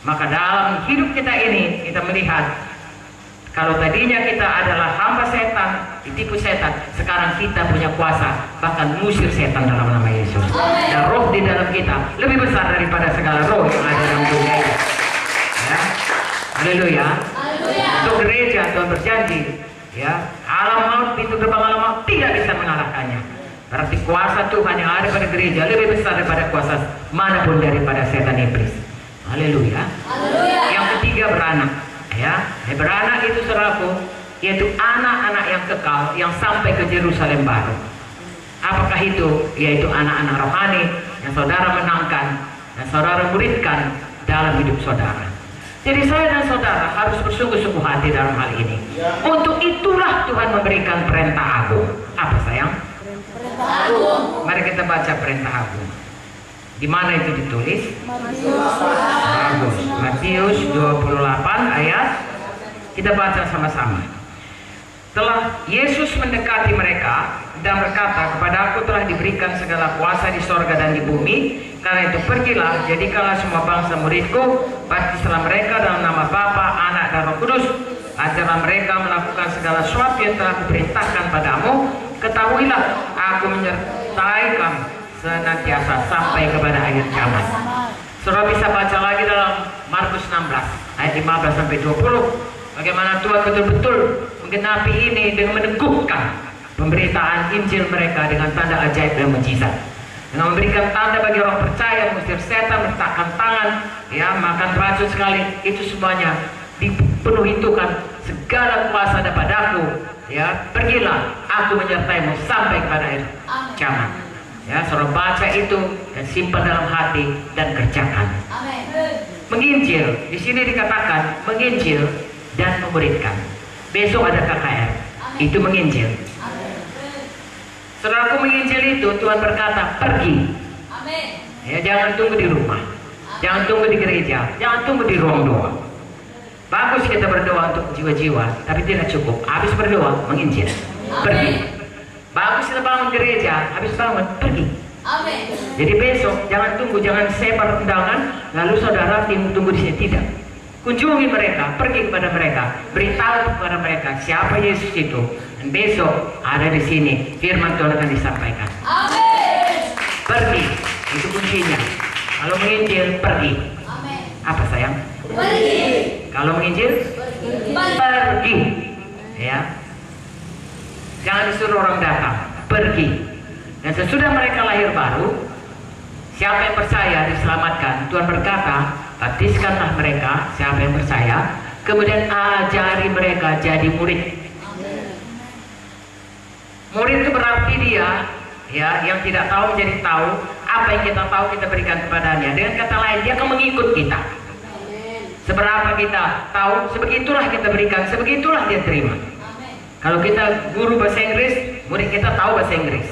Speaker 1: Maka dalam hidup kita ini kita melihat, kalau tadinya kita adalah hamba setan, ditipu setan, sekarang kita punya kuasa bahkan mengusir setan dalam nama Yesus. Dan roh di dalam kita lebih besar daripada segala roh yang ada dalam dunia ini. Ya, haleluya. Untuk gereja Tuhan berjanji, ya, alam maut, pintu gerbang alam maut tidak bisa mengalahkannya. Berarti kuasa Tuhan yang ada pada gereja lebih besar daripada kuasa manapun daripada setan iblis. Haleluya. Yang ketiga, beranak. Ya, beranak itu saudaraku, yaitu anak-anak yang kekal yang sampai ke Yerusalem baru. Apakah itu? Yaitu anak-anak rohani yang saudara menangkan dan saudara muridkan dalam hidup saudara. Jadi saya dan saudara harus bersungguh-sungguh hati dalam hal ini. Untuk itulah Tuhan memberikan perintah agung. Apa sayang? Perintah agung. Mari kita baca perintah agung. Di mana itu ditulis? Bagus. Matius 28 ayat. Kita baca sama-sama. Telah Yesus mendekati mereka dan berkata, kepadaku telah diberikan segala kuasa di sorga dan di bumi. Karena itu pergilah, jadikanlah semua bangsa muridku, baptislah mereka dalam nama Bapa, Anak dan Roh Kudus. Ajarlah mereka melakukan segala sesuatu yang telah kuperintahkan padamu. Ketahuilah, aku menyertai kamu senantiasa sampai kepada akhir zaman. Saudara bisa baca lagi dalam Markus 16 ayat 15 sampai 20. Bagaimana Tuhan betul-betul menggenapi ini dengan meneguhkan pemberitaan Injil mereka dengan tanda ajaib dan mujizat. Dengan memberikan tanda bagi orang percaya, mengusir setan, meletakkan tangan, ya, makan racun sekali, itu semuanya dipenuhi Tuhan. Segala kuasa ada padaku, ya, pergilah, aku menyertaimu sampai kepada akhir zaman. Ya, saudara baca itu dan simpan dalam hati dan kerjakan. Menginjil, di sini dikatakan menginjil dan memuridkan. Besok ada KKR, itu menginjil. Saudaraku, menginjil itu Tuhan berkata pergi. Ya, jangan tunggu di rumah, jangan tunggu di gereja, jangan tunggu di ruang doa. Bagus kita berdoa untuk jiwa-jiwa, tapi tidak cukup. Habis berdoa, menginjil, pergi. Bagus kita bangun gereja, habis bangun, pergi. Amin. Jadi besok jangan tunggu, jangan sebar undangan, lalu saudara tunggu di sini, tidak. Kunjungi mereka, pergi kepada mereka, beritahu kepada mereka siapa Yesus itu. Dan besok ada di sini firman Tuhan akan disampaikan. Amin. Pergi, itu kuncinya. Kalau menginjil, pergi. Amin. Apa sayang? Pergi. Kalau menginjil, pergi. Ya. Jangan disuruh orang datang, pergi. Dan sesudah mereka lahir baru, siapa yang percaya diselamatkan. Tuhan berkata, baptiskanlah mereka, siapa yang percaya, kemudian ajari mereka jadi murid. Murid itu berarti dia, ya, yang tidak tahu menjadi tahu. Apa yang kita tahu kita berikan kepadanya. Dengan kata lain, dia akan mengikut kita. Seberapa kita tahu, sebegitulah kita berikan, sebegitulah dia terima. Kalau kita guru bahasa Inggris, murid kita tahu bahasa Inggris.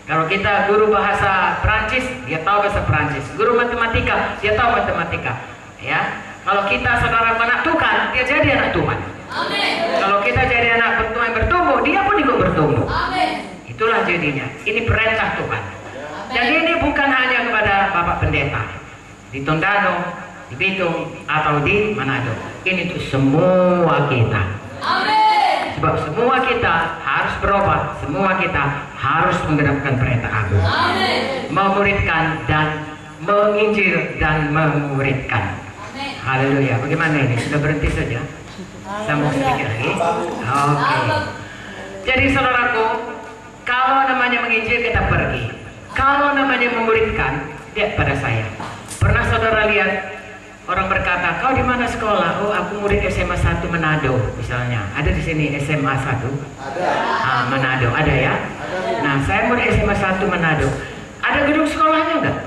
Speaker 1: Kalau kita guru bahasa Perancis, dia tahu bahasa Perancis. Guru matematika, dia tahu matematika. Ya, kalau kita saudara anak Tuhan, dia jadi anak Tuhan. Amin. Kalau kita jadi anak Tuhan yang bertumbuh, dia pun juga bertumbuh. Amin. Itulah jadinya. Ini perintah Tuhan. Amin. Dan ini bukan hanya kepada Bapak Pendeta di Tondano, di Bitung, atau di Manado. Ini untuk semua kita. Amin. Sebab semua kita harus berubah, semua kita harus menggenapkan perintah agung. Amin. Memuridkan dan menginjil dan memuridkan. Haleluya. Bagaimana ini? Sudah berhenti saja? Sambung sedikit lagi. Oke. Jadi saudaraku, kalau namanya menginjil kita pergi. Kalau namanya memuridkan, lihat pada saya. Pernah saudara lihat orang berkata, kau di mana sekolah? Oh, aku murid SMA 1 Manado misalnya. Ada di sini SMA 1? Ada. Manado, ada ya? Ada. Nah, saya murid SMA 1 Manado. Ada gedung sekolahnya enggak?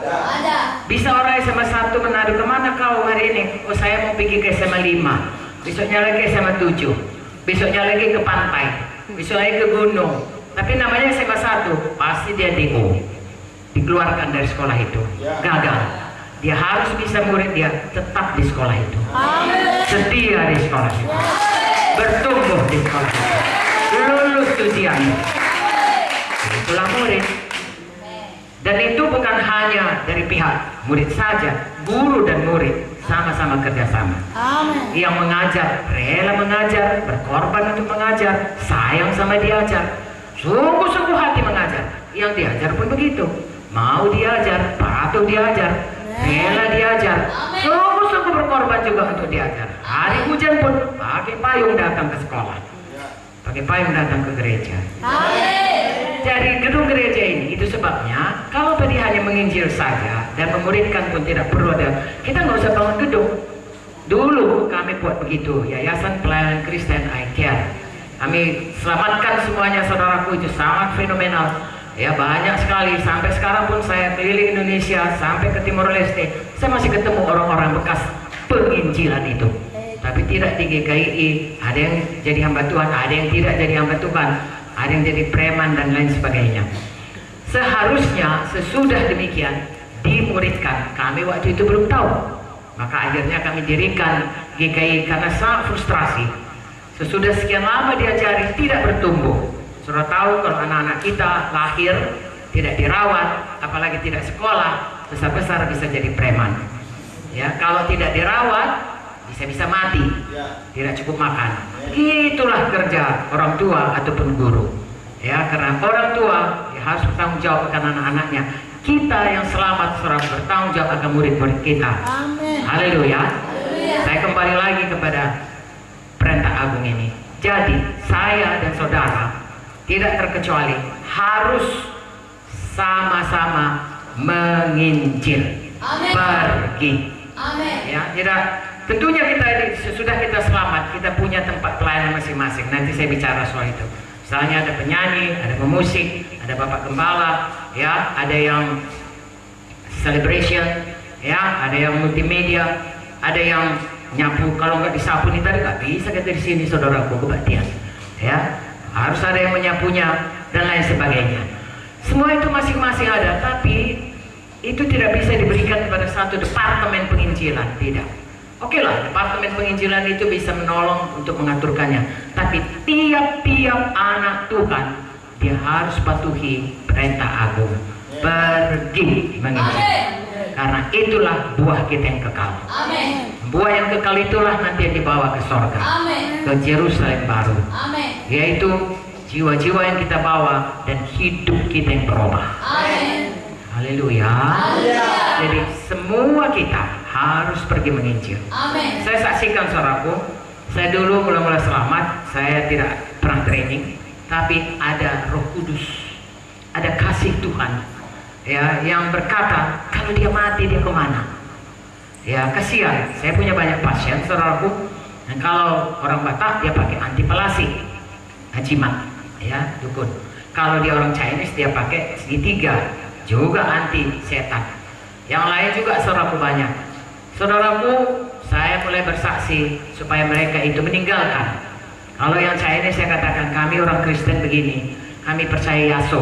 Speaker 1: Ada. Bisa orang SMA 1 Manado, kemana kau hari ini? Oh, saya mau pergi ke SMA 5. Besoknya lagi SMA 7. Besoknya lagi ke pantai. Besok lagi ke gunung. Tapi namanya SMA 1, pasti dia DO. Dikeluarkan dari sekolah itu. Gagal. Dia harus bisa murid dia tetap di sekolah itu. Setia di sekolah itu. Bertumbuh di sekolah itu. Lulus ujian. Itulah murid. Dan itu bukan hanya dari pihak murid saja, guru dan murid sama-sama kerjasama. Yang mengajar, rela mengajar, berkorban untuk mengajar, sayang sama diajar, sungguh-sungguh hati mengajar. Yang diajar pun begitu, mau diajar, patuh diajar, rela diajar, sungguh-sungguh berkorban juga untuk diajar. Hari hujan pun pakai payung datang ke sekolah, pakai payung datang ke gereja. Dari gedung gereja ini, itu sebabnya kalau tadi hanya menginjil saja dan memuridkan pun tidak perlu ada, kita nggak usah bangun gedung. Dulu kami buat begitu, Yayasan Pelayanan Kristen I Care. Kami selamatkan semuanya, saudaraku, itu sangat fenomenal. Ya, banyak sekali. Sampai sekarang pun saya keliling Indonesia sampai ke Timor Leste, saya masih ketemu orang-orang bekas penginjilan itu. Tapi tidak di GKI, ada yang jadi hamba Tuhan, ada yang tidak jadi hamba Tuhan, ada yang jadi preman dan lain sebagainya. Seharusnya sesudah demikian dimuridkan. Kami waktu itu belum tahu, maka akhirnya kami dirikan GKI karena sangat frustrasi. Sesudah sekian lama diajari tidak bertumbuh. Sudah tahu kalau anak-anak kita lahir tidak dirawat, apalagi tidak sekolah, besar-besar bisa jadi preman. Ya, kalau tidak dirawat bisa mati, tidak cukup makan. Itulah kerja orang tua ataupun guru. Ya, karena orang tua ya harus bertanggung jawab akan anak-anaknya. Kita yang selamat serang bertanggung jawab akan murid-murid kita. Haleluya. Saya kembali lagi kepada perintah agung ini. Jadi saya dan saudara tidak terkecuali harus sama-sama menginjil. Pergi. Ya, tidak. Tentunya kita sesudah kita selamat, kita punya tempat pelayanan masing-masing. Nanti saya bicara soal itu. Misalnya ada penyanyi, ada pemusik, ada bapak gembala, ya, ada yang celebration, ya, ada yang multimedia, ada yang nyapu. Kalau nggak disapu nih tadi nggak bisa kita di sini, saudaraku, kebaktian. Ya, harus ada yang menyapunya dan lain sebagainya. Semua itu masing-masing ada, tapi itu tidak bisa diberikan kepada satu departemen penginjilan, tidak. Oke lah, departemen penginjilan itu bisa menolong untuk mengaturkannya. Tapi tiap-tiap anak Tuhan, dia harus patuhi perintah agung. Pergi menginjil. Karena itulah buah kita yang kekal. Buah yang kekal itulah nanti yang dibawa ke sorga. Ke Yerusalem baru. Yaitu jiwa-jiwa yang kita bawa dan hidup kita yang berubah. Haleluya. Jadi semua kita harus pergi menginjil. Saya saksikan, saudaraku, saya dulu mula-mula selamat, saya tidak pernah training, tapi ada Roh Kudus, ada kasih Tuhan, ya, yang berkata kalau dia mati dia kemana? Ya, kasihan. Saya punya banyak pasien, saudaraku, dan kalau orang Batak dia pakai antipalasi, jimat, ya, dukun. Kalau dia orang Chinese dia pakai segitiga, juga anti setan. Yang lain juga, saudaraku, banyak. Saudaraku, saya mulai bersaksi supaya mereka itu meninggalkan. Kalau yang Chinese saya katakan, kami orang Kristen begini, kami percaya Yaso.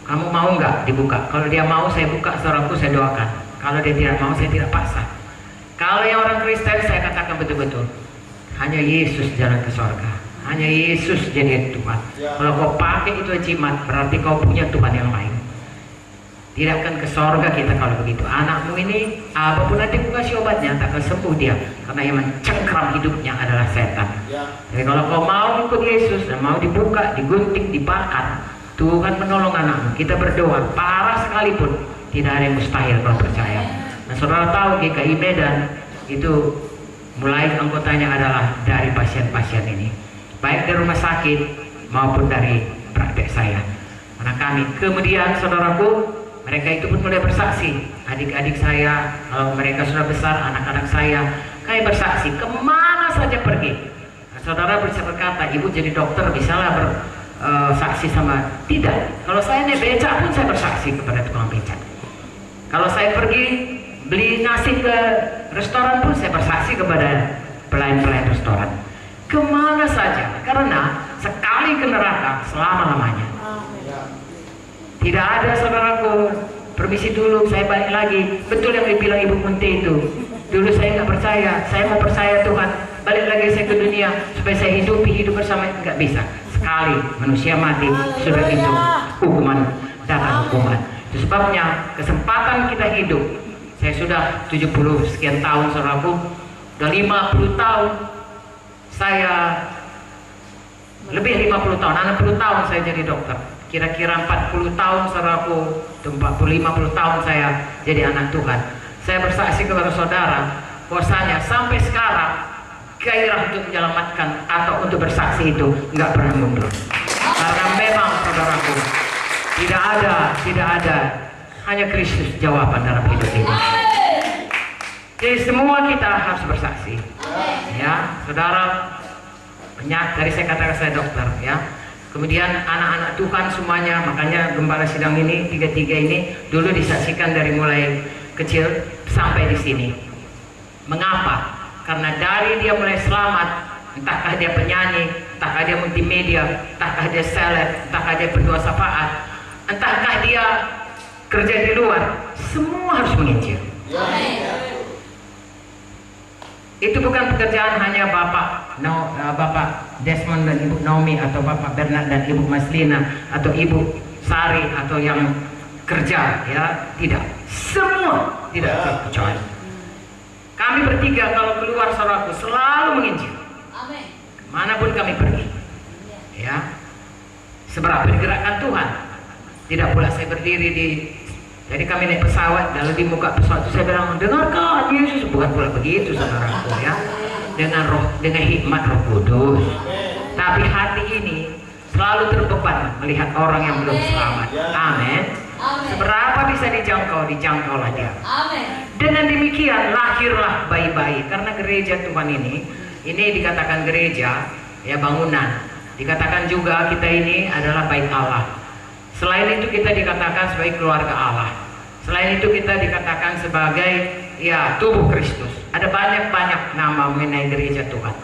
Speaker 1: Kamu mau nggak dibuka? Kalau dia mau saya buka, saudaraku, saya doakan. Kalau dia tidak mau, saya tidak paksa. Kalau yang orang Kristen saya katakan betul-betul, hanya Yesus jalan ke surga, hanya Yesus jadi Tuhan. Kalau kau pakai itu jimat, berarti kau punya Tuhan yang lain. Tidak akan ke sorga kita kalau begitu. Anakmu ini apapun nanti aku kasih obatnya, tak akan sembuh dia, karena yang mencengkram hidupnya adalah setan. Jadi kalau kau mau ikut Yesus dan mau dibuka, digunting, dibakar, Tuhan menolong anakmu. Kita berdoa, parah sekalipun tidak ada yang mustahil kalau percaya. Nah, saudara tahu GKI Medan itu mulai anggotanya adalah dari pasien-pasien ini, baik dari rumah sakit maupun dari praktek saya. Karena kami kemudian, saudaraku, mereka itu pun mulai bersaksi. Adik-adik saya, kalau mereka sudah besar, anak-anak saya, kayak bersaksi kemana saja pergi. Nah, saudara bisa berkata, ibu jadi dokter bisalah bersaksi sama. Tidak, kalau saya naik becak pun saya bersaksi kepada tukang becak. Kalau saya pergi beli nasi ke restoran pun saya bersaksi kepada pelayan-pelayan restoran. Kemana saja, karena sekali ke neraka selama-lamanya. Tidak ada, saudaraku, permisi dulu, saya balik lagi. Betul yang dibilang Ibu Munti itu. Dulu saya nggak percaya, saya mau percaya Tuhan. Balik lagi saya ke dunia supaya saya hidup bersama. Nggak bisa. Sekali manusia mati, sudah itu hukuman, datang hukuman. Itu sebabnya kesempatan kita hidup. Saya sudah 70 sekian tahun, saudaraku. Udah 50 tahun. Saya lebih 50 tahun, 60 tahun saya jadi dokter. Kira-kira 40 tahun, saudaraku, 50 tahun saya jadi anak Tuhan. Saya bersaksi kepada saudara, bahwasanya sampai sekarang gairah untuk menyelamatkan atau untuk bersaksi itu nggak pernah mundur. Karena memang, saudaraku, tidak ada, hanya Kristus jawaban dalam hidup ini. Jadi semua kita harus bersaksi. Ya, saudara, banyak dari saya katakan saya dokter, ya. Kemudian anak-anak Tuhan semuanya, makanya gembala sidang ini, tiga-tiga ini dulu disaksikan dari mulai kecil sampai di sini. Mengapa? Karena dari dia mulai selamat, entahkah dia penyanyi, entahkah dia multimedia, entahkah dia seleb, entahkah dia berdoa syafaat, entahkah dia kerja di luar, semua harus menginjil. Itu bukan pekerjaan hanya Bapak Desmond dan Ibu Naomi, atau Bapak Bernard dan Ibu Maslina, atau Ibu Sari, atau yang kerja, ya, tidak. Semua tidak terkecuali. Kami bertiga kalau keluar, saudaraku, selalu menginjil. Manapun kami pergi, ya. Seberapa digerakkan Tuhan. Tidak pula saya berdiri di. Jadi kami naik pesawat, lalu di muka pesawat itu saya bilang, dengarkan Yesus. Bukan pula begitu, saudaraku, ya. Dengan hikmat Roh Kudus. Tapi hati ini selalu terbeban melihat orang yang belum selamat. Amin. Seberapa bisa dijangkaulah dia. Dengan demikian lahirlah bayi-bayi. Karena gereja Tuhan ini dikatakan gereja, ya, bangunan. Dikatakan juga kita ini adalah bait Allah. Selain itu kita dikatakan sebagai keluarga Allah. Selain itu kita dikatakan sebagai, ya, tubuh Kristus. Ada banyak nama mengenai gereja Tuhan.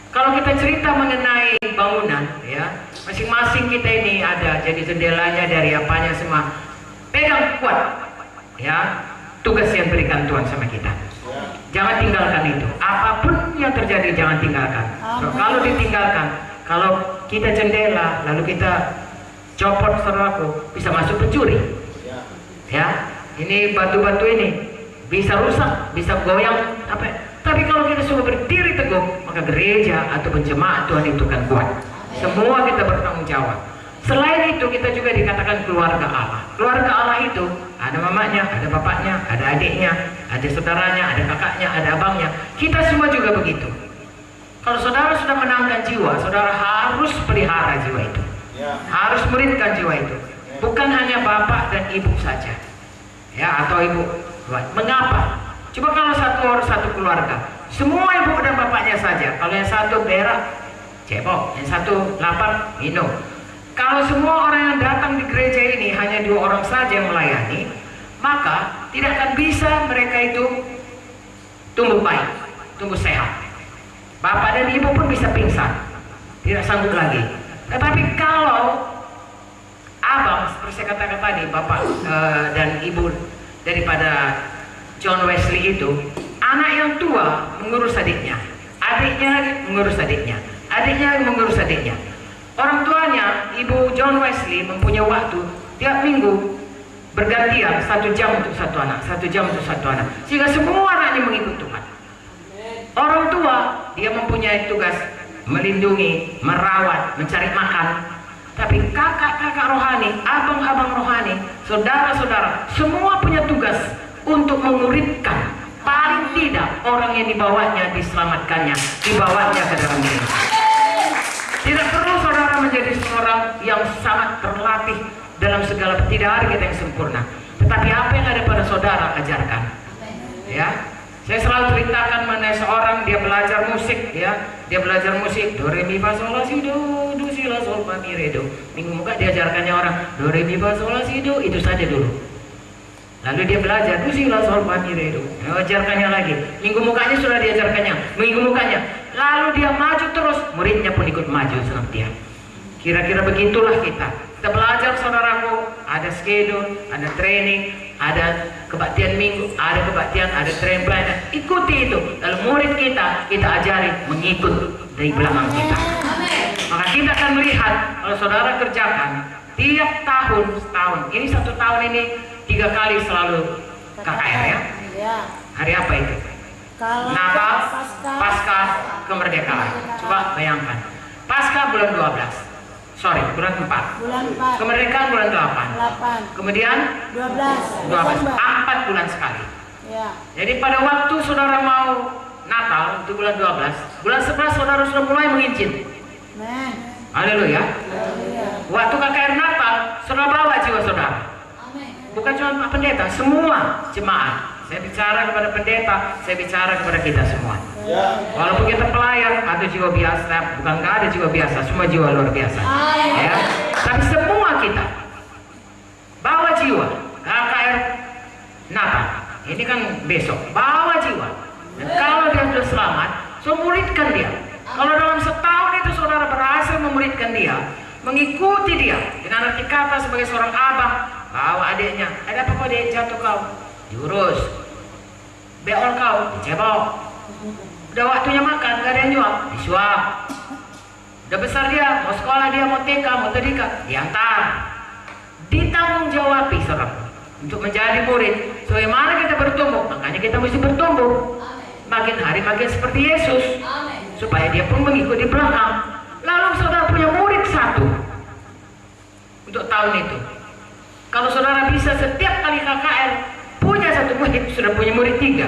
Speaker 1: Kalau kita cerita mengenai bangunan, ya, masing-masing kita ini ada jadi jendelanya dari apanya semua. Pegang kuat, ya, tugas yang berikan Tuhan sama kita. Jangan tinggalkan itu. Apapun yang terjadi jangan tinggalkan. So, kalau ditinggalkan, kalau kita jendela lalu kita copot, saudaraku, bisa masuk pencuri. Ya, ini batu-batu ini bisa rusak, bisa goyang, tapi kalau kita semua berdiri teguh, maka gereja atau jemaat Tuhan itu kan kuat. Semua kita bertanggung jawab. Selain itu kita juga dikatakan keluarga Allah. Keluarga Allah itu ada mamanya, ada bapaknya, ada adiknya, ada saudaranya, ada kakaknya, ada abangnya. Kita semua juga begitu. Kalau saudara sudah menangkan jiwa, saudara harus pelihara jiwa itu. Harus muridkan jiwa itu. Bukan hanya bapak dan ibu saja, ya, atau ibu. Mengapa? Coba kalau satu keluarga, semua ibu dan bapaknya saja. Kalau yang satu berak, cebok, yang satu lapar, minum. Kalau semua orang yang datang di gereja ini hanya 2 orang saja yang melayani, maka tidak akan bisa mereka itu tumbuh baik, tumbuh sehat. Bapak dan ibu pun bisa pingsan, tidak sanggup lagi. Tetapi kalau abang, seperti saya katakan tadi, bapak dan ibu daripada John Wesley itu, anak yang tua mengurus adiknya, adiknya lagi mengurus adiknya, adiknya lagi mengurus adiknya. Orang tuanya, Ibu John Wesley, mempunyai waktu tiap minggu bergantian 1 jam untuk satu anak, 1 jam untuk satu anak, sehingga semua anaknya mengikut Tuhan. Orang tua, dia mempunyai tugas melindungi, merawat, mencari makan. Tapi kakak-kakak rohani, abang-abang rohani, saudara-saudara, semua punya tugas untuk menguritkan. Paling tidak orang yang dibawanya diselamatkannya, dibawanya ke dalam gereja. Tidak perlu saudara menjadi seorang yang sangat terlatih dalam segala, tidak ada kita yang sempurna. selalu ceritakan mengenai seorang dia belajar musik, ya. Dia belajar musik, do re mi fa sol la si do si la sol fa mi re do. Minggu muka diajarkannya orang do re mi fa sol la si do, itu saja dulu. Lalu dia belajar do si la sol fa mi re do. Diajarkannya lagi. Minggu mukanya sudah diajarkannya. Minggu mukanya. Lalu dia maju terus, muridnya pun ikut maju sama dia. Kira-kira begitulah kita. Kita belajar, saudaraku, ada schedule, ada training, ada kebaktian minggu, ada kebaktian, ada training pelayanan. Ikuti itu. Lalu murid kita ajari mengikut dari belakang kita. Maka kita akan melihat kalau saudara kerjakan tiap tahun setahun. Ini 1 tahun ini 3 kali selalu KKR, ya. Hari apa itu? Natal, Paskah, kemerdekaan. Coba bayangkan. Paskah bulan 12. Sorry, bulan 4. Kemerdekaan bulan 8. Kemudian 12. 4 bulan sekali. Ya. Jadi pada waktu saudara mau Natal itu bulan 12, bulan 11 saudara sudah mulai mengincin. Haleluya. Waktu KKR Natal, saudara bawa jiwa saudara. Bukan cuma pendeta, semua jemaat. Saya bicara kepada pendeta, saya bicara kepada kita semua. Walaupun kita pelayan, ada jiwa biasa, bukan nggak ada jiwa biasa, semua jiwa luar biasa. Ya. Tapi semua kita bawa jiwa KKR Natal. Ini kan besok, bawa jiwa. Dan kalau dia sudah selamat, so muridkan dia. Kalau dalam setahun itu saudara berhasil memuridkan dia, mengikuti dia dengan arti kata sebagai seorang abang, bawa adiknya, ada apa kau dek jatuh kau? Diurus. Beol kau, dicebok. Udah waktunya makan, gak ada yang jual, disuap. Udah besar dia, mau sekolah dia, mau TK, mau TDK, diantar. Ditanggung jawabi saudara untuk menjadi murid. Sebagaimana kita bertumbuh, makanya kita mesti bertumbuh. Makin hari makin seperti Yesus, supaya dia pun mengikuti belakang. Lalu saudara punya murid 1 untuk tahun itu. Kalau saudara bisa setiap kali KKR punya 1 murid, sudah punya murid 3.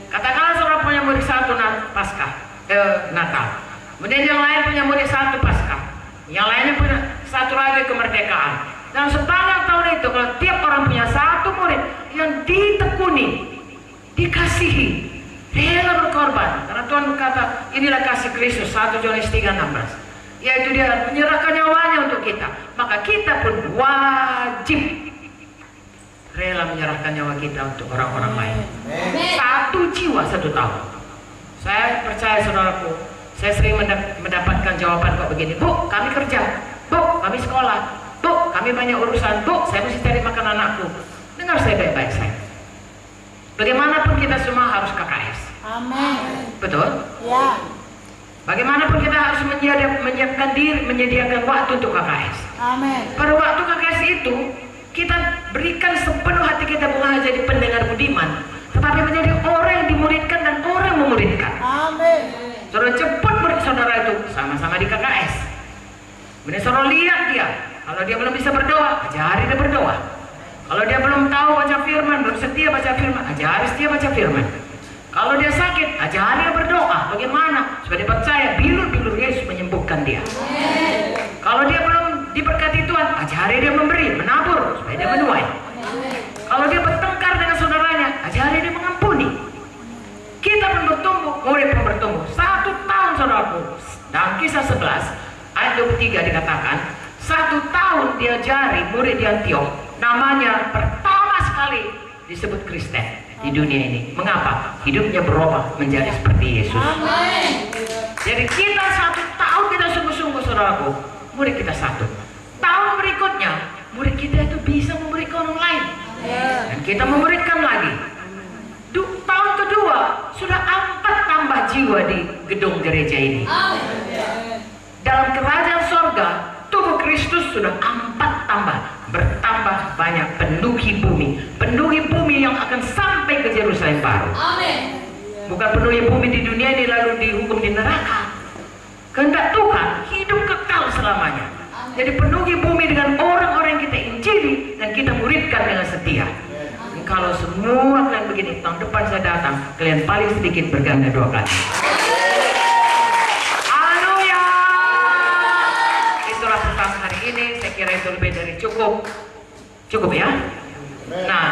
Speaker 1: Katakanlah saudara punya murid 1 Paskah, Natal. Kemudian yang lain punya murid 1 Paskah. Yang lainnya punya 1 lagi kemerdekaan. Dan sepanjang tahun itu, kalau tiap orang punya 1 murid yang ditekuni, dikasihi, rela berkorban. Karena Tuhan berkata, inilah kasih Kristus, 1 Yohanes 3:16. Yaitu dia menyerahkan nyawanya untuk kita. Maka kita pun wajib rela menyerahkan nyawa kita untuk orang-orang lain. 1 jiwa 1 tahun. Saya percaya saudaraku, saya sering mendapatkan jawaban kok begini, Bu, kami kerja, Bu, kami sekolah, Bu, kami banyak urusan, Bu, saya mesti cari makan anakku. Dengar saya baik-baik saya. Bagaimanapun kita semua harus KKS. Amin. Betul? Ya. Bagaimanapun kita harus menyiapkan diri, menyediakan waktu untuk KKS. Amin. Pada waktu KKS itu, kita berikan sepenuh hati kita bukan hanya jadi pendengar budiman, tetapi menjadi orang yang dimuridkan dan orang yang memuridkan. Amin. Saudara cepat murid saudara itu sama-sama di KKS. Kemudian saudara lihat dia, kalau dia belum bisa berdoa, ajari dia berdoa. Kalau dia belum tahu baca firman, belum setia baca firman, ajari setia baca firman. Kalau dia sakit, ajari dia berdoa. Bagaimana? Supaya dia percaya bilur-bilur Yesus menyembuhkan dia. Amin. Kalau dia belum diberkati Tuhan, ajari dia memberi, menabur, supaya dia menuai. Kalau dia bertengkar dengan saudaranya, ajari dia mengampuni. Kita pun bertumbuh, murid pun bertumbuh. 1 tahun saudaraku. Dalam Kisah 11 ayat 23 dikatakan, 1 tahun diajari murid di Antiok, namanya pertama sekali disebut Kristen di dunia ini. Mengapa? Hidupnya berubah menjadi seperti Yesus. Amin. Jadi kita 1 tahun kita sungguh-sungguh saudaraku, murid kita 1. Tahun berikutnya, murid kita itu bisa memberikan orang lain. Dan kita memuridkan lagi. Tahun kedua, sudah 4 tambah jiwa di gedung gereja ini. Dalam kerajaan sorga, tubuh Kristus sudah 4 tambah. Bertambah banyak penuhi bumi yang akan sampai ke Yerusalem baru. Amin. Bukan penuhi bumi di dunia ini lalu dihukum di neraka. Kehendak Tuhan hidup kekal selamanya. Jadi penuhi bumi dengan orang-orang yang kita injili dan kita muridkan dengan setia. Dan kalau semua kalian begini, tahun depan saya datang, kalian paling sedikit berganda 2 kali. Haleluya. Itulah tentang hari ini. Saya kira itu lebih dari cukup ya. Nah,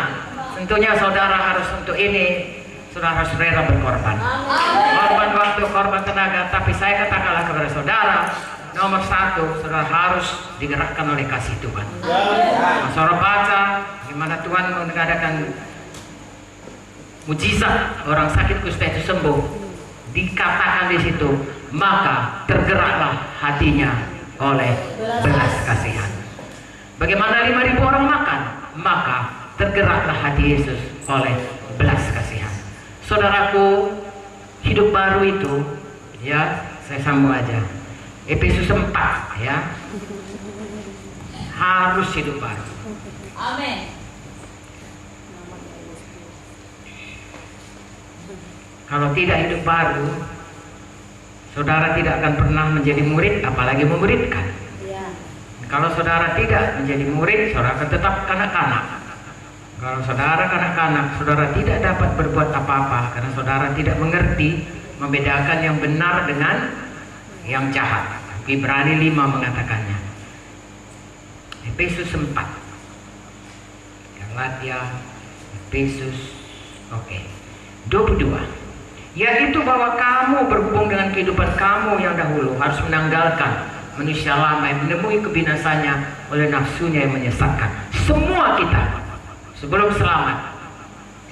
Speaker 1: tentunya saudara harus untuk ini saudara harus rela berkorban. Korban waktu, korban tenaga. Tapi saya katakanlah kepada saudara, nomor satu, saudara harus digerakkan oleh kasih Tuhan. Saudara baca bagaimana Tuhan mengadakan mujizat orang sakit kusta itu sembuh. Dikatakan di situ, maka tergeraklah hatinya oleh belas kasihan. Bagaimana 5.000 orang makan, maka tergeraklah hati Yesus oleh belas kasihan. Saudaraku, hidup baru itu, ya, saya sambung aja. Efesus 4, ya, harus hidup baru.
Speaker 2: Amin.
Speaker 1: Kalau tidak hidup baru, saudara tidak akan pernah menjadi murid, apalagi memuridkan.
Speaker 2: Ya.
Speaker 1: Kalau saudara tidak menjadi murid, saudara akan tetap kanak-kanak. Kalau saudara kanak-kanak, saudara tidak dapat berbuat apa-apa karena saudara tidak mengerti membedakan yang benar dengan yang jahat. Ibrani 5 mengatakannya. Efesus 4, Galatia, Efesus, 22. Yaitu bahwa kamu berhubung dengan kehidupan kamu yang dahulu harus menanggalkan manusia lama yang menemui kebinasannya oleh nafsunya yang menyesatkan. Semua kita sebelum selamat,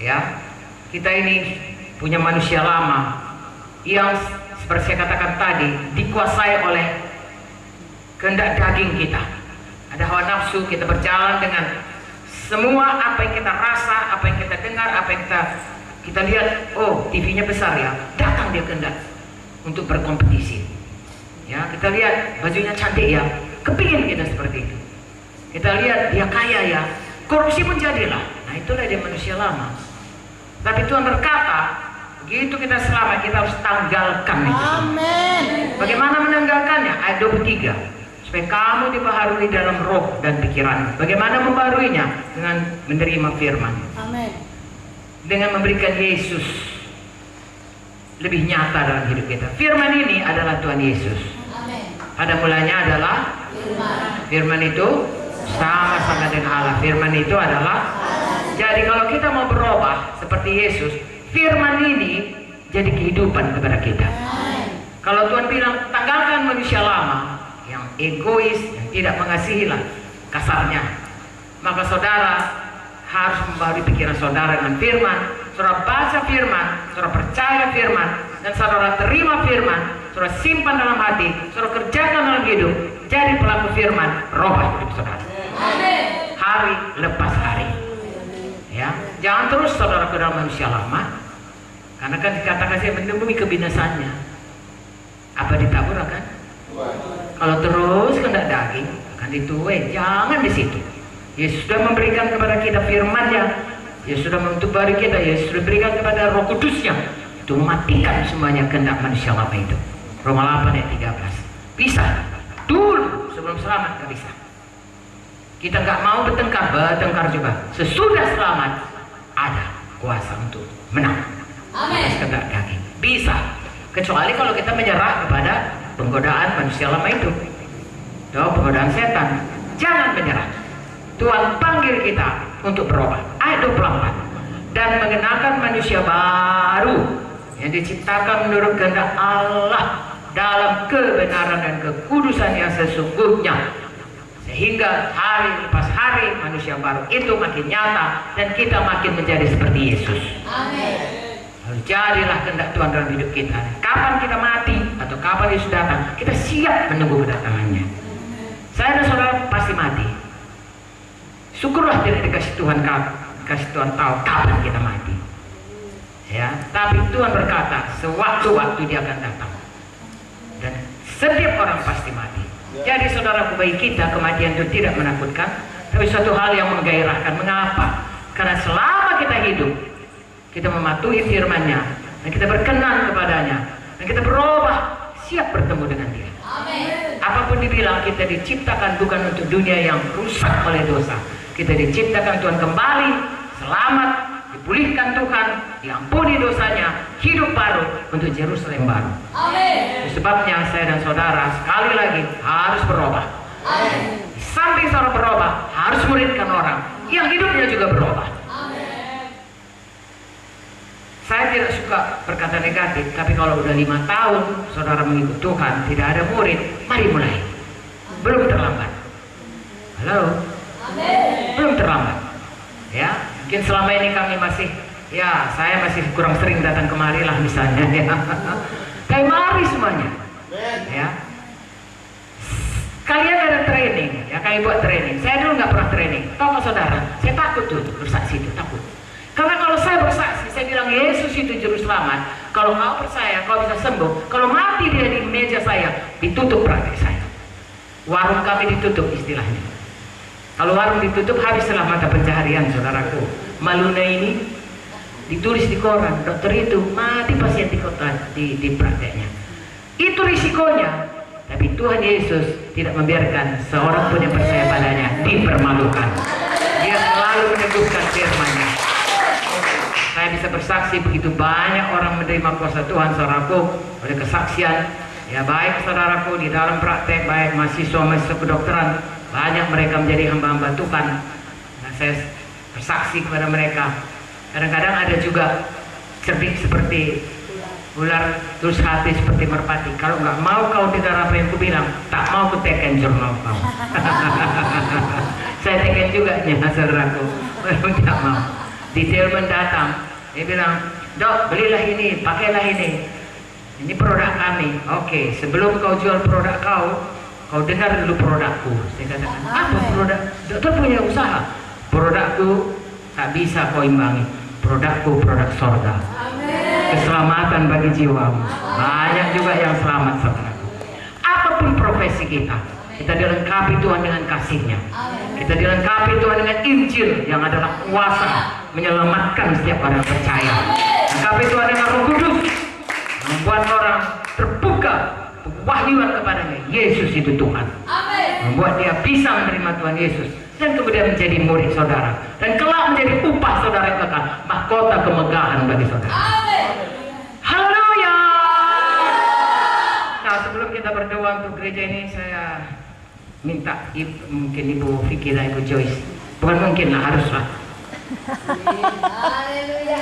Speaker 1: ya, kita ini punya manusia lama yang seperti saya katakan tadi dikuasai oleh kehendak daging kita. Ada hawa nafsu, kita berjalan dengan semua apa yang kita rasa, apa yang kita dengar, apa yang kita lihat. Oh, TV-nya besar ya, datang dia kehendak untuk berkompetisi. Ya, kita lihat bajunya cantik ya, kepingin kita seperti itu. Kita lihat dia kaya ya, korupsi pun jadilah. Nah, itulah dia manusia lama. Tapi Tuhan berkata, begitu kita selamat, kita harus tanggalkan itu.
Speaker 2: Amin.
Speaker 1: Bagaimana menanggalkannya? Ayat 23. Supaya kamu dibaharui dalam roh dan pikiran. Bagaimana membaharuinya? Dengan menerima firman.
Speaker 2: Amin.
Speaker 1: Dengan memberikan Yesus lebih nyata dalam hidup kita. Firman ini adalah Tuhan Yesus.
Speaker 2: Amin.
Speaker 1: Pada mulanya adalah firman itu sama-sama dengan Allah. Firman itu adalah jadi kalau kita mau berubah seperti Yesus, firman ini jadi kehidupan kepada kita. Kalau Tuhan bilang tanggalkan manusia lama yang egois, yang tidak mengasihi lah kasarnya, maka saudara harus membaharui pikiran saudara dengan firman. Saudara baca firman, saudara percaya firman, dan saudara terima firman, saudara simpan dalam hati, saudara kerjakan dalam hidup, jadi pelaku firman, robah hidup saudara. Hari lepas hari. Ya, jangan terus saudara ke dalam manusia lama, karena kan dikatakan saya menemui kebinasannya. Apa ditabur akan? Kalau terus kehendak daging akan dituai. Jangan di situ. Yesus sudah memberikan kepada kita firman-Nya. Yesus sudah memutubari kita. Yesus sudah berikan kepada Roh Kudus-Nya. Itu mematikan semuanya kehendak manusia lama itu. Roma 8 ayat 13. Bisa. Dulu sebelum selamat nggak bisa. Kita nggak mau bertengkar juga. Sesudah selamat ada kuasa untuk menang. Atas kehendak daging. Bisa. Kecuali kalau kita menyerah kepada penggodaan manusia lama itu. Atau penggodaan setan. Jangan menyerah. Tuhan panggil kita untuk berubah. Ayat 24. Dan mengenakan manusia baru yang diciptakan menurut kehendak Allah dalam kebenaran dan kekudusan yang sesungguhnya, sehingga hari lepas hari manusia baru itu makin nyata dan kita makin menjadi seperti Yesus. Amin. Lalu jadilah kehendak Tuhan dalam hidup kita. Kapan kita mati atau kapan Yesus datang, kita siap menunggu kedatangannya. Saya dan saudara pasti mati. Syukurlah tidak dikasih Tuhan tahu kapan kita mati. Ya, tapi Tuhan berkata sewaktu-waktu dia akan datang. Dan setiap orang pasti mati. Jadi saudara, bagi kita kematian itu tidak menakutkan, tapi suatu hal yang menggairahkan. Mengapa? Karena selama kita hidup, kita mematuhi firman-Nya dan kita berkenan kepadanya dan kita berubah, siap bertemu dengan Dia. Amin. Apapun dibilang, kita diciptakan bukan untuk dunia yang rusak oleh dosa. Kita diciptakan Tuhan kembali, selamat, dipulihkan Tuhan, diampuni dosanya, hidup baru untuk Yerusalem baru. Amin. Sebabnya saya dan saudara sekali lagi harus berubah. Amin. Di samping saudara berubah, harus muridkan orang yang hidupnya juga berubah. Amin. Saya suka berkata negatif, tapi kalau udah 5 tahun saudara mengikut Tuhan, tidak ada murid, mari mulai. Belum terlambat. Halo? Belum terlambat. Ya, mungkin selama ini kami masih, ya saya masih kurang sering datang kemari lah misalnya. Ya. Tapi mari semuanya. Ya. Kalian ada training, ya kami buat training. Saya dulu nggak pernah training. Tahu nggak saudara? Saya takut tuh bersaksi itu, takut. Karena kalau saya bersaksi, saya bilang Yesus itu juru selamat. Kalau kau percaya, kau bisa sembuh. Kalau mati dia di meja saya, ditutup praktek saya. Warung kami ditutup istilahnya. Kalau warung ditutup, habislah mata pencaharian saudaraku. Maluna ini ditulis di koran, dokter itu mati pasien di kota di prakteknya. Itu risikonya. Tapi Tuhan Yesus tidak membiarkan seorang pun yang percaya padanya dipermalukan. Dia selalu meneguhkan firman-Nya. Saya bisa bersaksi begitu banyak orang menerima kuasa Tuhan saudaraku oleh kesaksian. Ya baik saudaraku di dalam praktek, baik mahasiswa kedokteran, banyak mereka menjadi hamba-hamba Tuhan. Nah, saya bersaksi kepada mereka. Kadang-kadang ada juga cerdik seperti ular, terus hati seperti merpati. Kalau nggak mau kau dengar apa yang ku bilang, tak mau ku teken jurnal kau. Saya teken juga nya saudaraku, tidak mau. Detailman datang, dia bilang, dok belilah ini, pakailah ini. Ini produk kami. Oke, sebelum kau jual produk kau dengar dulu produkku. Saya katakan, apa produk? Dokter punya usaha. Produkku tak bisa kau imbangi. Produkku produk sorga. Keselamatan bagi jiwa. Banyak juga yang selamat saudaraku. Apapun profesi kita dilengkapi Tuhan dengan kasih-Nya. Kita dilengkapi Tuhan dengan Injil yang adalah kuasa menyelamatkan setiap orang percaya. Dilengkapi Tuhan dengan Roh Kudus, membuat orang terbuka wahyuan kepadanya. Yesus itu Tuhan. Membuat dia bisa menerima Tuhan Yesus dan kemudian menjadi murid saudara, dan kelak menjadi upah saudara yang kekal, mahkota kemegahan bagi saudara. Haleluya. Nah, sebelum kita berdoa untuk gereja ini, saya minta mungkin Ibu Vicky dan Ibu Joyce, bukan mungkin lah, haruslah.
Speaker 2: Haleluya.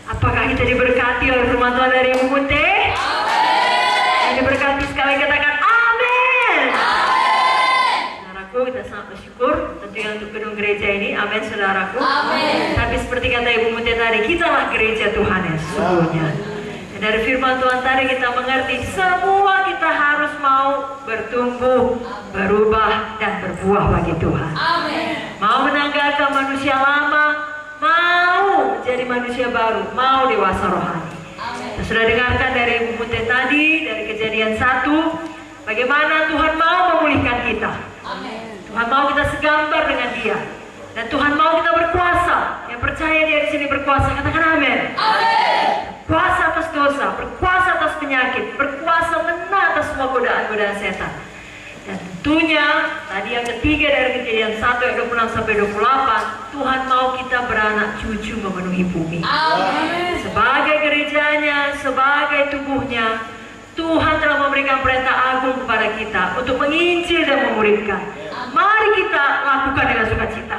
Speaker 3: Apakah kita diberkati oleh firman Tuhan dari Ibu Munte? Yang diberkati sekali katakan amin. Saudaraku, kita sangat bersyukur tentunya untuk gedung gereja ini. Amin saudaraku.
Speaker 2: Amin.
Speaker 3: Tapi seperti kata Ibu Munte tadi, kitalah gereja Tuhan yang sesungguhnya. Dan dari firman Tuhan tadi kita mengerti semua kita harus mau bertumbuh, berubah dan berbuah bagi Tuhan.
Speaker 2: Amin.
Speaker 3: Mau menanggalkan manusia lama, mau menjadi manusia baru, mau dewasa rohani. Kita sudah dengarkan dari Ibu Munte tadi, dari Kejadian 1, bagaimana Tuhan mau memulihkan kita. Tuhan mau kita segambar dengan Dia, dan Tuhan mau kita berkuasa. Yang percaya Dia di sini berkuasa, katakan amin. Kuasa atas dosa, berkuasa atas penyakit, berkuasa menang atas semua godaan-godaan setan. Dan tentunya tadi yang ketiga dari Kejadian 1 ayat 26 sampai 28, Tuhan mau kita beranak cucu memenuhi bumi. Sebagai gerejanya, sebagai tubuhnya, Tuhan telah memberikan perintah agung kepada kita untuk menginjil dan memuridkan. Mari kita lakukan dengan sukacita.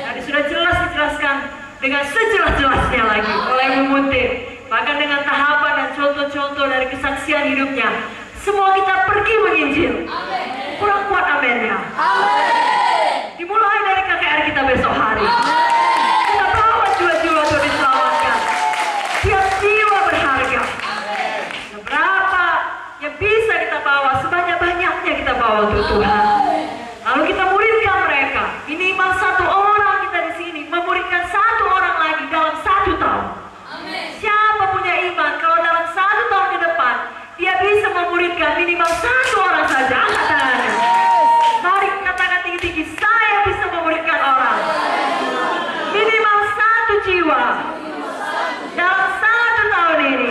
Speaker 3: Tadi sudah jelas dijelaskan dengan sejelas-jelasnya lagi oleh Ibu Munte, bahkan dengan tahapan dan contoh-contoh dari kesaksian hidupnya. Semua kita pergi menginjil. Kurang kuat amennya. Dimulai dari KKR kita besok hari. Kita bawa jiwa-jiwa untuk diselamatkan. Tiap jiwa berharga. Berapa yang bisa kita bawa, sebanyak-banyaknya kita bawa untuk Tuhan. Lalu kita muridkan mereka. Minimal 1 orang kita di sini memuridkan 1 orang lagi dalam 1 tahun. Siapa punya iman kalau dalam 1 tahun ke depan dia bisa memuridkan minimal 1 orang saja? Angkat tangannya. Mari katakan tinggi-tinggi, saya bisa memuridkan orang. Minimal 1 jiwa dalam 1 tahun ini.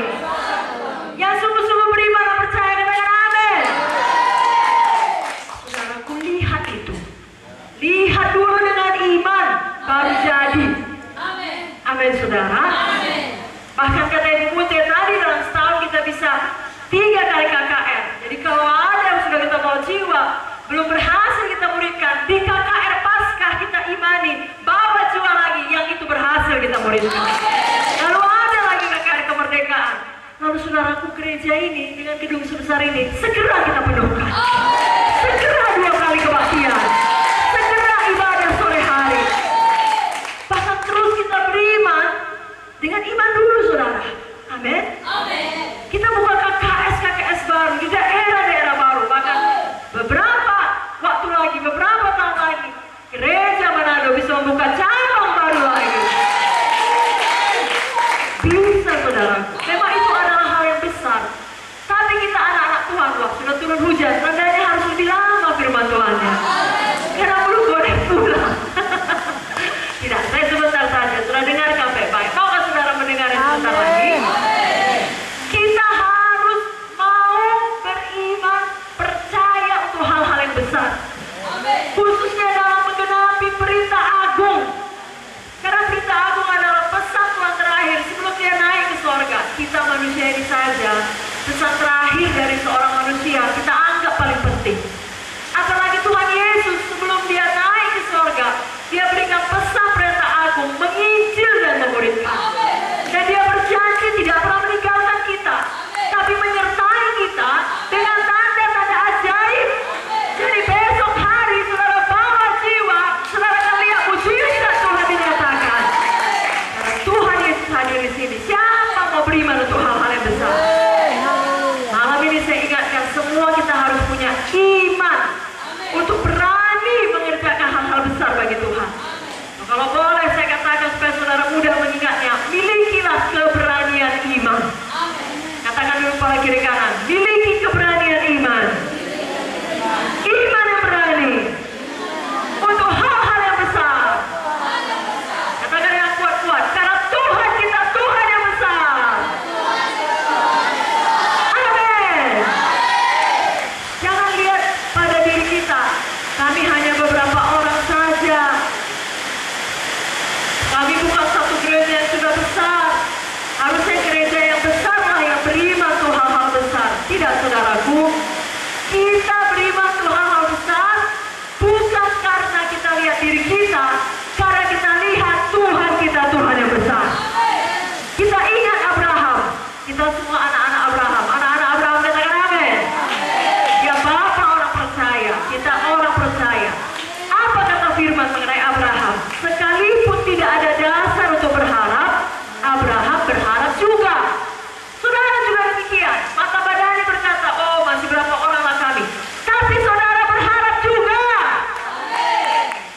Speaker 3: Yang sungguh-sungguh beriman dan percaya katakan amin. Saudaraku, lihat itu. Lihat dulu dengan iman, baru jadi. Amin saudara. Bahkan kata Ibu Munte tadi, dalam setahun kita bisa 3 kali KKR. Jadi kalau ada yang sudah kita bawa jiwa, belum berhasil kita muridkan, di KKR Paskah kita imani, bawa jiwa lagi yang itu berhasil kita muridkan. Lalu ada gereja ini dengan gedung sebesar ini segera kita penuhkan. Segera 2 kali kebaktian. Segera ibadah sore hari. Bahkan terus kita beriman dengan iman dulu, saudara. Amin. Kita buka KKS baru di daerah-daerah baru. Bahkan beberapa waktu lagi, beberapa tahun lagi, gereja Manado bisa membuka cabang baru lagi. Bisa, saudara. Memang itu adalah hal yang besar. Tapi kita anak-anak Tuhan, waktu sudah turun hujan, tandanya harus lebih lama firman Tuhannya. Karena belum boleh pulang. Tidak, saya sebentar saja. Sudah dengarkan baik-baik. Maukah saudara mendengar sebentar lagi? Kita harus mau beriman, percaya untuk hal-hal yang besar. Khususnya dalam menggenapi perintah agung. Karena perintah agung adalah pesan Tuhan terakhir sebelum dia naik ke sorga. Kita manusia ini saja, pesan terakhir dari seorang manusia kita anggap paling penting. Apalagi Tuhan Yesus sebelum dia naik ke sorga, dia berikan pesan perintah agung, menginjil dan memuridkan. Dan dia berjanji tidak pernah meninggalkan kita, tapi menyertai kita dengan tanda-tanda ajaib. Jadi besok hari saudara bawa jiwa, saudara akan lihat mujizat Tuhan dinyatakan. Karena Tuhan Yesus hadir di sini. Siapa mau beriman untuk hal-hal yang besar? Malam ini saya ingatkan semua kita harus punya iman untuk berani mengerjakan hal-hal besar bagi Tuhan. Kalau boleh saya katakan supaya saudara mudah mengingatnya, milikilah keberanian iman. Katakan dulu kepala kiri kanan, miliki keberanian iman. Iman yang berani untuk hal-hal yang besar. Katakan yang kuat-kuat, karena Tuhan kita Tuhan yang besar. Amin. Jangan lihat pada diri kita, kami hanya beberapa orang saja. Kami bukan satu gereja yang sudah besar. Harusnya gereja yang besar lah yang beriman untuk hal-hal besar. Tidak, saudaraku. Kita beriman untuk hal-hal besar bukan karena kita lihat diri kita, karena kita lihat Tuhan kita Tuhan yang besar. Kita ingat Abraham. Kita semua anak-anak Abraham. Anak-anak Abraham katakan amin. Dia bapak orang percaya. Kita orang percaya. Apa kata firman mengenai Abraham? Sekalipun tidak ada dasar untuk berharap, Abraham berharap juga. Saudara juga demikian. Mata badannya berkata, oh masih berapa oranglah kami. Tapi saudara berharap juga.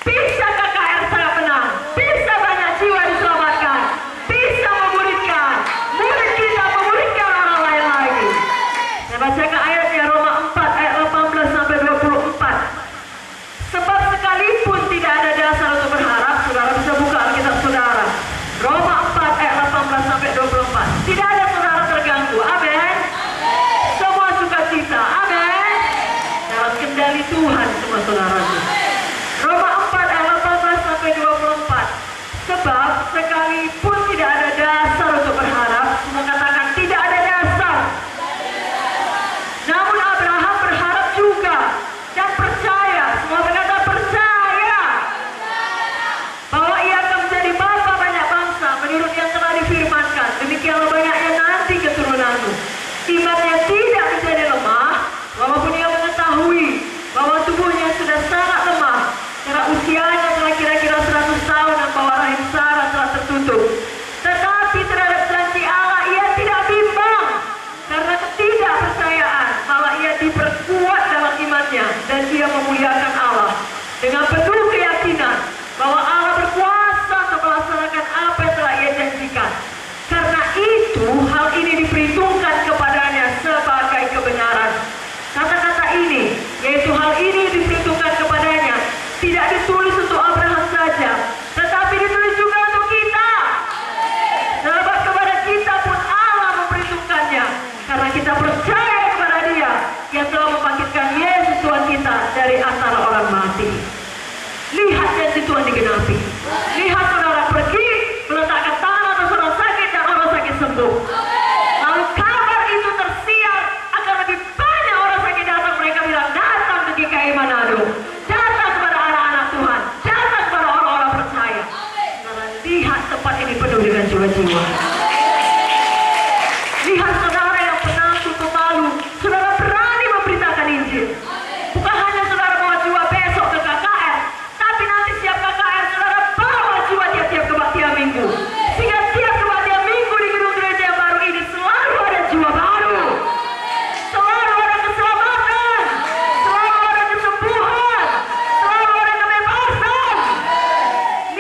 Speaker 3: Bisa KKR sangat menang. Bisa banyak jiwa diselamatkan. Bisa memuridkan. Murid kita memuridkan orang lain lagi. Saya bacakan ayatnya Roma 4 ayat 18 sampai 24. Sebab sekalipun tidak ada dasar untuk berharap, saudara bisa buka Alkitab saudara. Roma 4 ayat 18 sampai 24. Tidak ada saudara terganggu. Amin. Semua sukacita. Amin. Dalam kendali Tuhan semua saudara. Roma 4 ayat 18 sampai 24. Sebab sekalipun tidak ada dasar untuk berharap, semua katakan tidak ada dasar. Namun Abraham berharap juga dan percaya. Semua berkata percaya bahwa ia akan menjadi bapa banyak bangsa menurut yang telah difirmankan. Demikianlah banyaknya nanti keturunanmu. Imannya tidak menjadi lemah, walaupun ia mengetahui bahwa tubuhnya sudah sangat lemah, karena usianya telah kira-kira 100 tahun dan bahwa rahim Sarah telah tertutup. Tetapi terhadap janji Allah ia tidak bimbang, karena ketidakpercayaan, malah ia diperkuat dalam imannya dan ia memuliakan Allah dengan penuh keyakinan bahwa Allah berkuasa untuk melaksanakan apa yang telah ia janjikan. Karena itu hal ini diperhitungkan kepadanya sebagai kebenaran. Kata-kata ini, yaitu hal ini diperhitungkan kepadanya, tidak ditulis untuk Abraham saja, tetapi ditulis juga untuk kita. Sebab kepada kita pun Allah memperhitungkannya, karena kita percaya kepada Dia yang telah membangkitkan Yesus Tuhan kita dari antara orang mati. Lihat janji Tuhan digenapi. Lihat saudara pergi meletakkan tangan atas orang sakit dan orang sakit sembuh. Lalu kabar itu tersiar, akan lebih banyak orang sakit datang. Mereka bilang datang ke GKI Manado, datang kepada anak-anak Tuhan, datang kepada orang-orang percaya. Karena lihat tempat ini penuh dengan jiwa-jiwa. Lihat saudara yang penanggung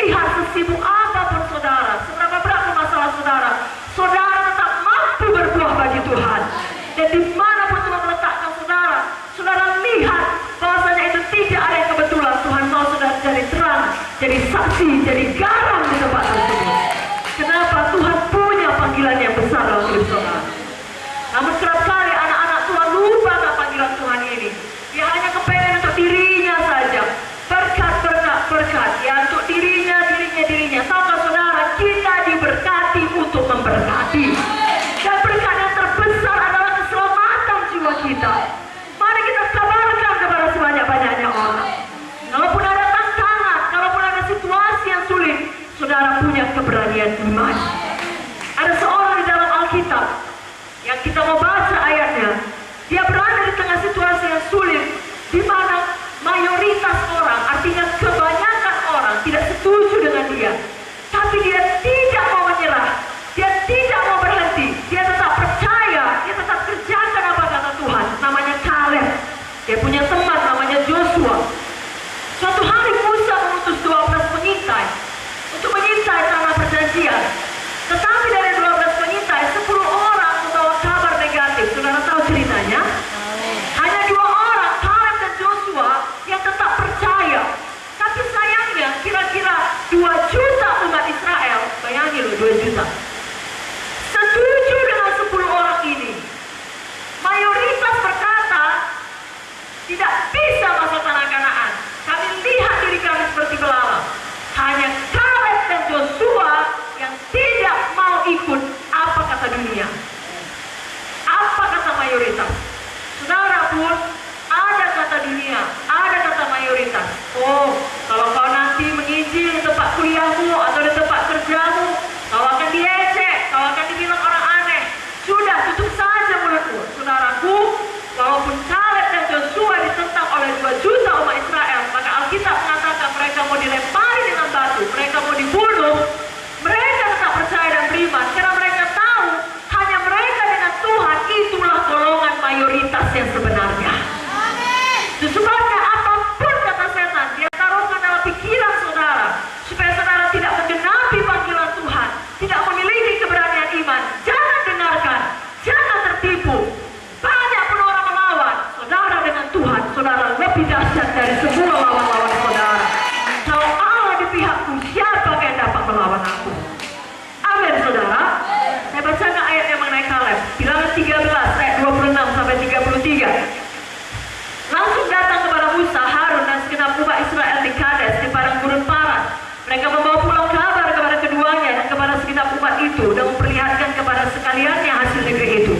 Speaker 3: lihat sesibuk apapun saudara, seberapa berat masalah saudara, saudara tetap mampu berbuah bagi Tuhan. Dan dimanapun Tuhan meletakkan saudara, saudara lihat bahwasanya itu tidak ada yang kebetulan. Tuhan mau saudara jadi terang, jadi saksi, jadi garam di tempat tersebut. Kenapa? Tuhan punya panggilan yang besar dalam hidup saudara. Namun kerap kali anak-anak Tuhan lupa akan panggilan Tuhan ini. Dia hanya kepengen untuk dirinya saja. Berkat, ya untuk dirinya. Tahukah saudara, kita diberkati untuk memberkati. Dan berkat yang terbesar adalah keselamatan jiwa kita. Mari kita kabarkan kepada sebanyak-banyaknya orang. Kalaupun ada tantangan, kalaupun ada situasi yang sulit, saudara punya keberanian iman. Ada seorang di dalam Alkitab yang kita mau baca ayatnya. Dia berada di tengah situasi yang sulit, di mana mayoritas orang, artinya kebanyakan orang tidak setuju dengan dia. Tapi dia tidak mau menyerah, dia tidak mau berhenti, dia tetap percaya, dia tetap kerjakan apa kata Tuhan. Namanya Kaleb. Dia punya teman namanya Joshua. Suatu hari Musa mengutus 12 pengintai untuk mengintai tanah perjanjian. Tetapi dari 12 pengintai, 10 orang membawa kabar negatif. Saudara tahu ceritanya? Hanya 2 orang, Kaleb dan Joshua, yang tetap percaya. Tapi sayangnya kira-kira 2 juta umat Israel, bayangin loh 2 juta, setuju dengan 10 orang ini. Mayoritas berkata, tidak bisa masuk tanah Kanaan. Kami lihat diri kami seperti belalang. Hanya Kaleb dan Joshua yang tidak mau ikut apa kata dunia, apa kata mayoritas. Saudara pun ada kata dunia, ada kata mayoritas. Oh, kalau kau nanti menginjil di tempat kuliahmu atau di tempat kerjamu, kau akan diejek, kau akan dibilang orang aneh. Sudah, tutup saja mulutmu. Saudaraku, walaupun Kaleb dan Joshua ditentang oleh 2 juta umat Israel, maka Alkitab mengatakan mereka mau dilempari dengan batu, mereka mau dibunuh, mereka tetap percaya dan beriman karena mereka tahu hanya mereka dengan Tuhan itulah golongan mayoritas yang sebenarnya. Sebabnya apapun kata setan, dia taruhkan dalam pikiran saudara supaya saudara tidak menggenapi panggilan Tuhan, tidak memiliki keberanian iman. Jangan dengarkan, jangan tertipu. Banyak pun orang melawan saudara dengan Tuhan, saudara lebih dahsyat dari semua lawan-lawan saudara. Kalau Allah di pihakku, siapa yang dapat melawan aku? Amin saudara. Saya bacakan ayat yang mengenai Kaleb, Bilangan 13 ayat 26 sampai 33. Langsung datang kepada Musa, Harun dan segenap umat Israel di Kades di padang gurun Paran. Mereka membawa pulang kabar kepada keduanya dan kepada segenap umat itu dan memperlihatkan kepada sekaliannya hasil negeri itu.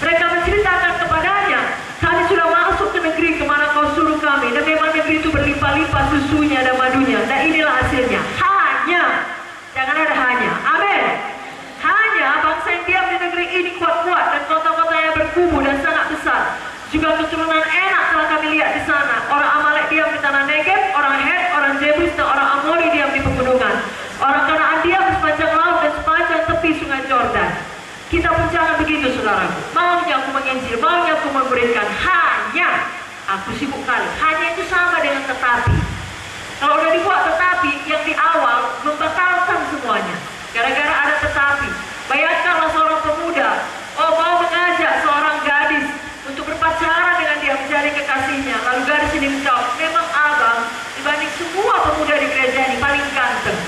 Speaker 3: Mereka menceritakan kepadanya, kami sudah masuk ke negeri kemana kau suruh kami, dan memang negeri itu berlimpah-limpah susunya dan madunya, dan inilah hasilnya. Hanya, jangan ada hanya, amin. Hanya bangsa yang diam di negeri ini kuat-kuat dan kota-kotanya berkubu dan sangat besar. Juga keturunan enak telah kami lihat di sana. Orang Amalek diam di tanah Negeb, orang Het, orang Jebus dan orang Amori diam di pegunungan. Orang Kanaan diam di sepanjang laut dan sepanjang tepi sungai Jordan. Kita pun jangan begitu saudaraku. Maunya aku menginjil, maunya aku memberikan. Hanya aku sibuk kali. Hanya itu sama dengan tetapi. Kalau udah dibuat tetapi, yang di awal membatalkan semuanya. Gara-gara ada tetapi. Bayangkanlah seorang pemuda, oh mau mengajak seorang gadis untuk berpacaran dengan dia, menjadi kekasihnya. Lalu gadis ini menjawab, memang abang dibanding semua pemuda di gereja ini paling ganteng,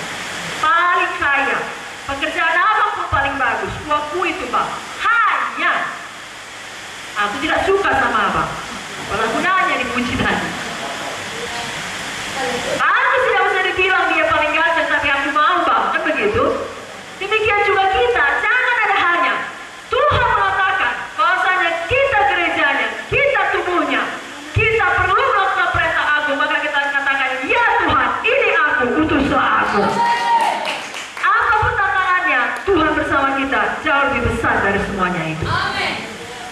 Speaker 3: paling kaya, pekerjaan abang pun paling bagus. Tuaku itu bang, hanya aku tidak suka sama abang. Walau gunanya dipuji tadi. Aku tidak usah dibilang dia paling ganteng, tapi aku mau bang, kan begitu? Demikian juga kita, jangan ada hanya. Tuhan mengatakan bahwasanya kita gerejanya, kita tubuhnya, kita perlu melakukan perintah agung, maka kita katakan, ya Tuhan, ini aku, utuslah aku. Apapun tantangannya, Tuhan bersama kita jauh lebih besar dari semuanya itu.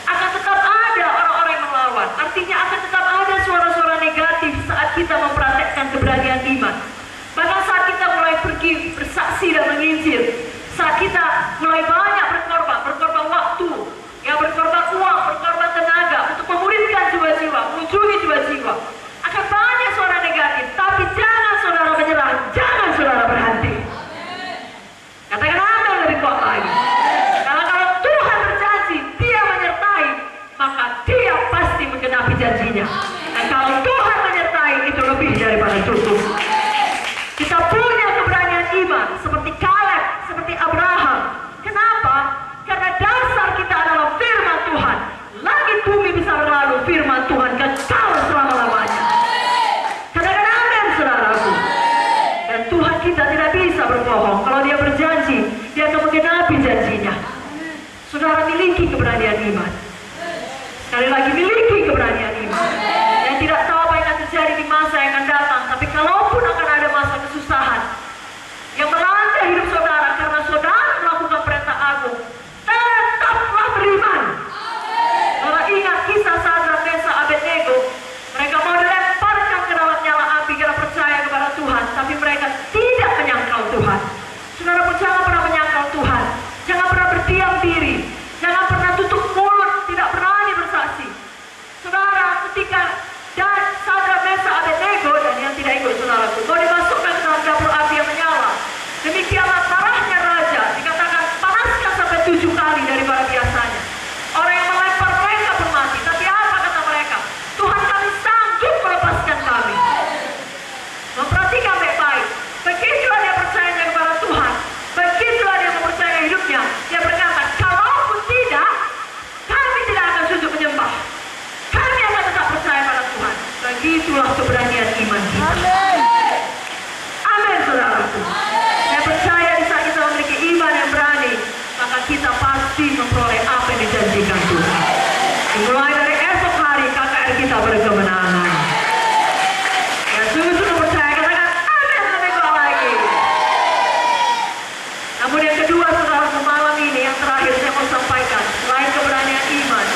Speaker 3: Akan tetap ada orang-orang yang melawan, artinya akan tetap ada suara-suara negatif saat kita mempraktekkan keberanian iman. Bahkan saat kita mulai pergi bersaksi dan menginjil, saat kita mulai banyak berkorban waktu, yang berkorban uang, berkorban tenaga untuk memulihkan jiwa-jiwa, mengunjungi jiwa-jiwa, akan banyak suara negatif. Tapi jangan saudara menyerah, jangan saudara berhenti. miliki keberanian iman. Sekali lagi, miliki keberanian iman. Yang tidak tahu apa yang akan terjadi di masa yang akan datang, tapi kalaupun akan ada masa kesusahan yang melanda hidup saudara karena saudara melakukan perintah agung, tetaplah beriman. Kalau ingat kisah Sadrak, Mesak, Abednego, mereka mau dilemparkan ke dalam nyala api karena percaya kepada Tuhan, tapi mereka tidak menyangkal Tuhan. Saudara pun jangan pernah menyangkal Tuhan. Jangan pernah berdiam diri. Jangan pernah tutup mulut, tidak berani bersaksi. Saudara, ketika dan Sadrak, Mesak, Abednego dan yang tidak ikut saudaraku mau dimasukkan ke dalam dapur api yang menyala, demikianlah marahnya raja, dikatakan panaskan sampai 7 kali daripada biasanya. Orang yang melempar mereka pun mati. Tapi apa kata mereka? Tuhan kami sanggup melepaskan kami. Memperhatikan baik-baik. Begitulah dia percayanya kepada Tuhan. Begitulah dia mempercayai hidupnya. Dia berkata, kalaupun tidak, kami tidak akan sujud menyembah. Kami akan tetap percaya pada Tuhan. Begitulah keberanian iman kita. Amin, saudaraku. Saya percaya di saat kita memiliki iman yang berani, maka kita pasti memperoleh apa yang dijanjikan Tuhan. Dimulai dari esok hari KKR kita berkemenangan. Ya, sungguh-sungguh percaya, katakan amin lebih kuat lagi. Namun yang kedua, saudara, malam ini yang terakhir saya mau sampaikan, selain keberanian iman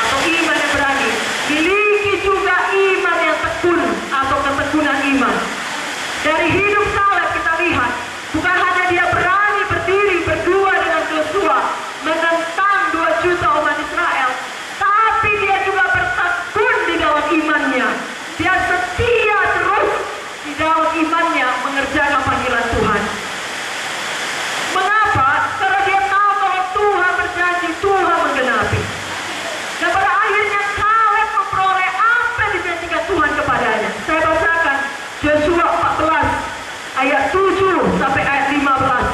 Speaker 3: atau iman yang berani, miliki juga iman yang tekun atau ketekunan iman. Dari hidup Kaleb kita lihat, bukan hanya dia berani berdiri berdua dengan Yosua menentang 2 juta umat Israel, tapi dia juga bertekun di dalam imannya. Dia setia terus di dalam imannya mengerjakan panggilan Tuhan. Mengapa? Karena dia tahu kalau Tuhan berjanji, Tuhan menggenapi. Dan pada akhirnya Kaleb memperoleh apa yang dijanjikan Tuhan kepadanya. Saya bacakan Yosua 14 ayat 7 sampai ayat 15.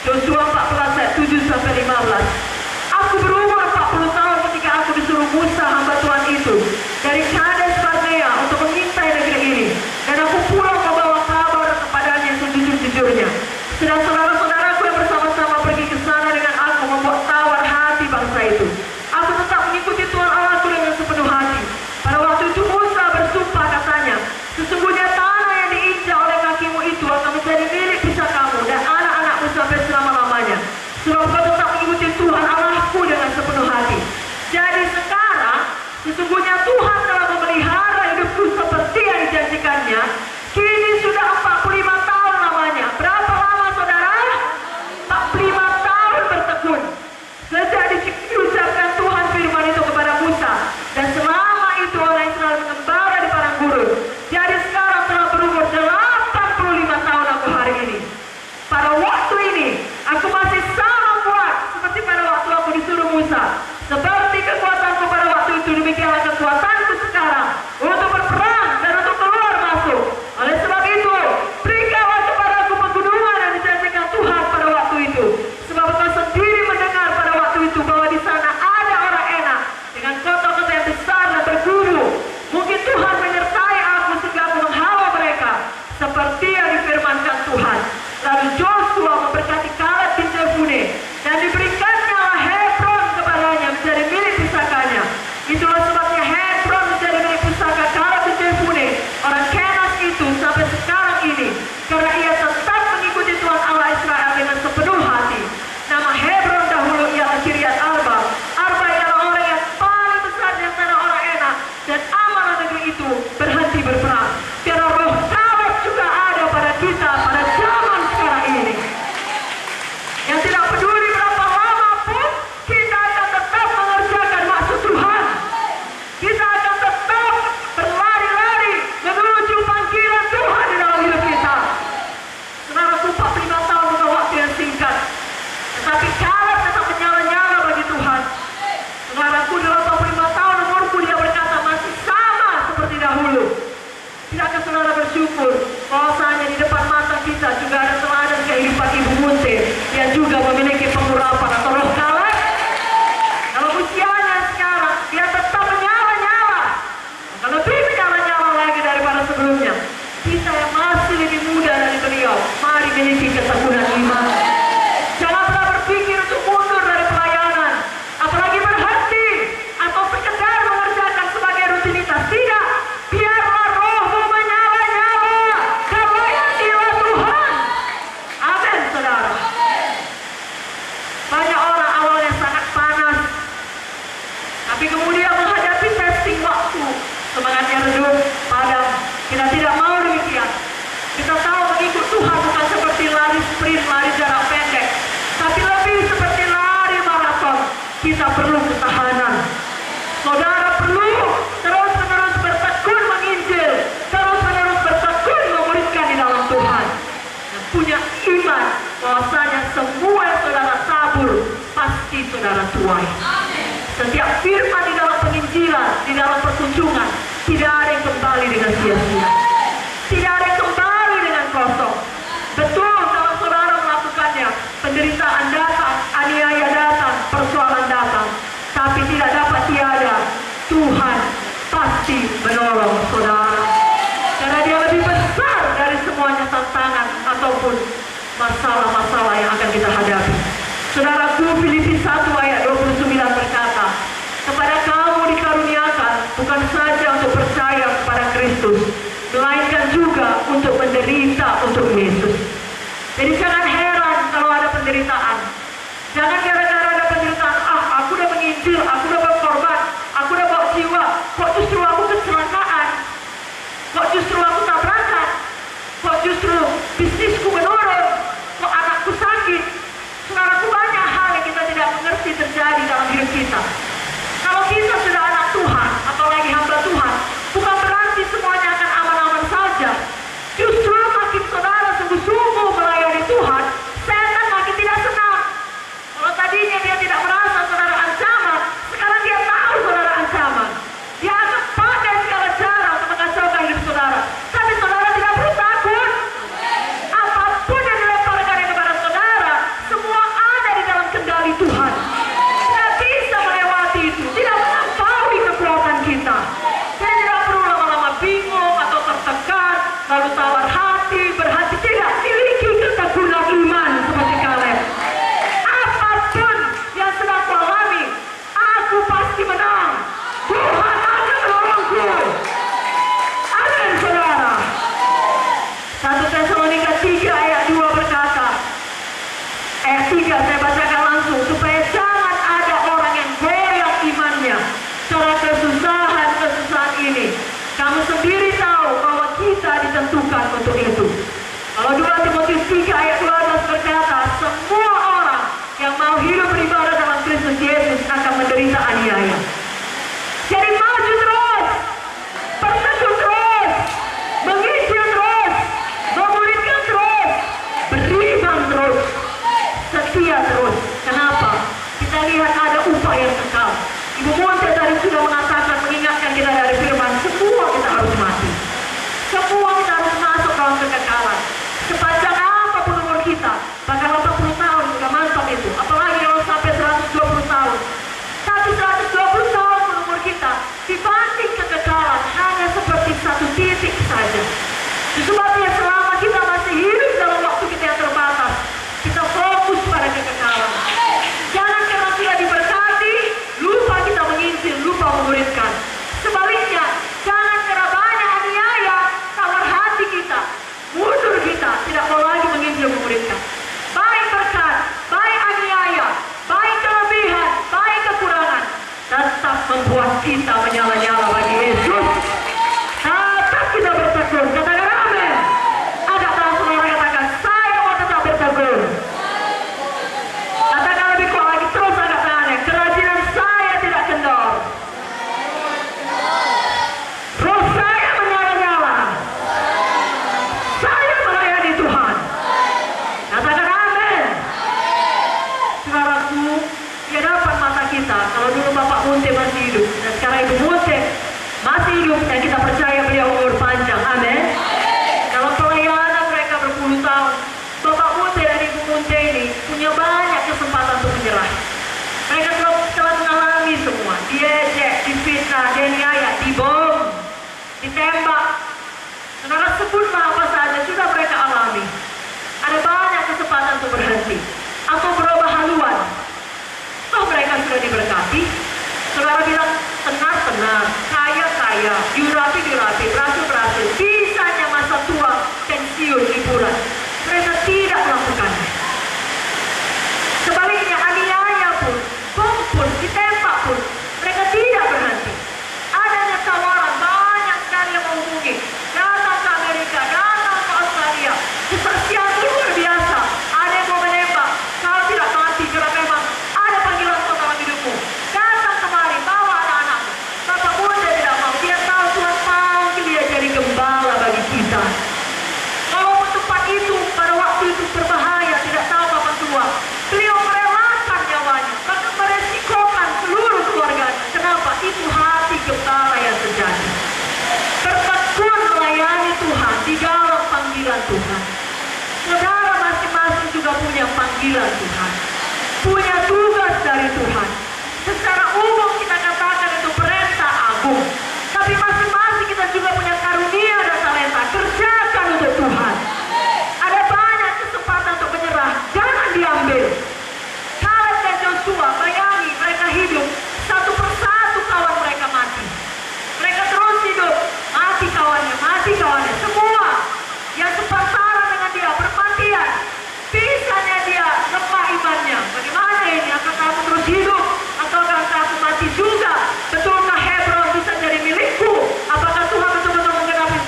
Speaker 3: Yosua 14 ayat 7 sampai 15. Aku berumur 40 tahun ketika aku disuruh Musa hamba Tuhan itu dari Kades Barnea untuk mengintai negeri ini, dan aku pulang membawa kabar kepadanya sejujur-jujurnya. Sedang saudara-saudaraku yang bersama-sama pergi ke sana dengan aku membuat tawar hati bangsa itu. Aku tetap mengikuti Tuhan Allahku dengan sepenuh hati. Pada waktu itu Musa bersumpah, katanya, sesungguhnya tanah yang diinjak oleh kakimu itu akan menjadi milik pusakamu dan anak-anakmu sampai selama-lamanya. Sebab kau tetap mengikuti Tuhan Allahku dengan sepenuh hati. Jadi sekarang, sesungguhnya Tuhan telah memelihara hidupku seperti yang dijanjikannya. Kini sudah 45 tahun lamanya. Berapa lama, saudara? beriman bahwasanya semua yang saudara tabur pasti saudara tuai. Setiap firman di dalam penginjilan, di dalam perkunjungan, tidak ada yang kembali dengan sia-sia. Tidak ada yang kembali dengan kosong. Betul kalau saudara melakukannya, penderitaan datang, aniaya datang, persoalan datang, tapi tidak dapat tiada, Tuhan pasti menolong saudara. Karena dia lebih besar dari semuanya tantangan ataupun masalah-masalah yang akan kita hadapi. Saudaraku, Filipi 1 ayat 29 berkata, kepada kamu dikaruniakan bukan saja untuk percaya kepada Kristus, melainkan juga untuk menderita untuk Yesus. Jadi jangan heran kalau ada penderitaan. Jangan gara-gara ada penderitaan, aku udah menginjil, aku udah berkorban, aku udah bawa jiwa, kok justru aku kecelakaan, kok justru aku tabrakan, kok justru bisnisku menurun, kok anakku sakit. Saudaraku, banyak hal yang kita tidak mengerti terjadi dalam hidup kita. Kalau kita sudah anak Tuhan, apalagi hamba Tuhan, bukan berarti semuanya akan aman-aman saja. Justru makin saudara sungguh-sungguh melayani Tuhan, setan makin tidak senang. Kalau tadinya dia tidak merasa saudara ancaman, sekarang dia tahu saudara ancaman. Dia akan pakai segala cara untuk mengacaukan hidup saudara. Tapi saudara tidak perlu takut. Apapun yang dilemparkan kepada saudara, semua ada di dalam kendali Tuhan. Tidak bisa melewati itu, tidak melampaui kekuatan kita. Saya tidak perlu lama-lama bingung atau tertekan, lalu tawar hati, berhati. Tidak, miliki ketekunan iman seperti Kaleb. Apapun yang sedang ku alami, aku pasti menang. Tuhan akan menolongku. Amin, saudara. 1 Tesalonika 3 ayat 2 berkata, ayat 3 saya bacakan langsung, supaya jangan ada orang yang goyah imannya karena kesusahan ini. Kamu sendiri tahu bahwa kita ditentukan untuk itu. Kalau 2 Timotius 3 ayat 12 berkata, semua orang yang mau hidup beribadah dalam Kristus Yesus akan menderita aniaya. Jadi maju terus, bertekun terus, menginjil terus, memuridkan terus, beriman terus, setia terus. Kenapa? Kita lihat ada upah yang kekal. Ibu Monte tadi sudah mengatakan, mengingatkan kita dari firman, semua kita harus mati. Semua kita harus masuk dalam kekekalan. Sepanjang apapun umur kita, bahkan 80 tahun sudah mantap itu. Apalagi kalau sampai 120 tahun. Tapi 120 tahun umur kita dibanding kekekalan hanya seperti satu titik saja. Sebabnya selama kita masih hidup dalam waktu kita yang terbatas, kita fokus pada kekekalan. Jangan karena sudah diberkati, lupa kita menginjil, lupa memuridkan. Sebaliknya, jangan karena banyak aniaya, tawar hati kita, mundur kita, tidak mau lagi menginjil memuridkan. Baik berkat, baik aniaya, baik kelebihan, baik kekurangan, tetap membuat kita menyala-nyala bagi Yesus. Tetap kita bertekun. Katakan amin. Ada dalam saudara katakan, saya mau tetap bertekun. Katakan lebih kuat lagi, terus agak tangannya. Kerajinan saya tidak kendor. Roh saya menyala-nyala. Saya melayani Tuhan. Katakan amin. Saudaraku, di hadapan mata kita, kalau dulu Bapak Munte masih hidup dan sekarang Ibu panggilan Tuhan, punya tugas dari Tuhan. Secara umum kita katakan itu perintah agung, tapi masing-masing kita juga punya karunia dan talenta. Kerjakan untuk Tuhan. Ada banyak kesempatan untuk menyerah, jangan diambil. Kaleb dan Joshua, bayangi mereka hidup, satu persatu kawan mereka mati. Mereka terus hidup, mati kawannya, semua yang sepantaran dengan dia bermatian. Bisanya dia lemah imannya. Bagaimana ini? Akan kamu terus hidup atau akan kamu mati juga? Betulkah Hebron bisa jadi milikku? Apakah Tuhan betul-betul menggenapi?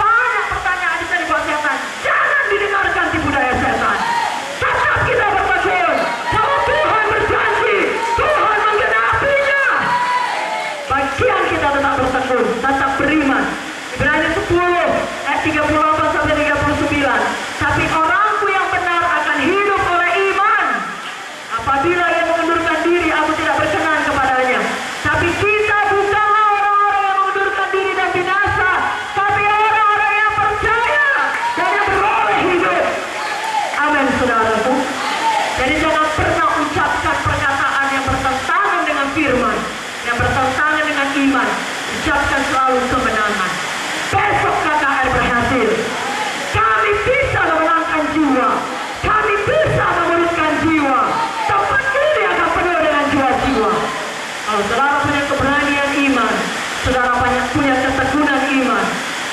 Speaker 3: Banyak pertanyaan bisa dibuat setan. Jangan didengarkan tipu daya setan. Tetap kita bertekun. Kalau Tuhan berjanji, Tuhan menggenapinya. Bagian kita tetap bertekun, tetap beriman. Ibrani 10 ayat 38 sampai 39. Tapi orangku yang benar akan hidup oleh iman. Apabila ia mengundurkan diri, aku tidak berkenan kepadanya. Tapi kita bukanlah orang-orang yang mengundurkan diri dan binasa, tapi orang-orang yang percaya dan yang beroleh hidup. Amin, saudaraku. Jadi jangan pernah ucapkan perkataan yang bertentangan dengan firman, yang bertentangan dengan iman. Ucapkan selalu kemenangan. Besok KKR berhasil. Kami bisa memenangkan jiwa. Kami bisa memulihkan jiwa. Tempat ini akan penuh dengan jiwa-jiwa. Kalau saudara punya keberanian iman, saudara punya ketekunan iman,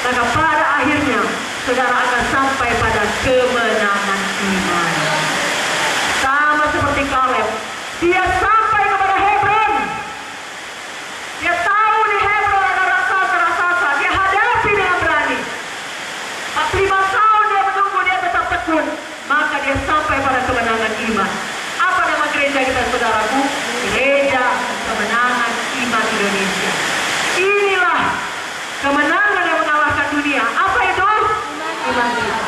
Speaker 3: maka pada akhirnya saudara akan sampai pada kemenangan iman. Sama seperti Kaleb, dia sampai kepada Hebron. Dia tahu di Hebron ada raksasa, dia hadapi dengan berani. 45 tahun dia menunggu, dia tetap tekun, maka dia sampai pada kemenangan iman. Apa nama gereja kita, saudaraku? Gereja Kemenangan Iman Indonesia. Inilah kemenangan yang mengalahkan dunia. Apa itu? Iman kita.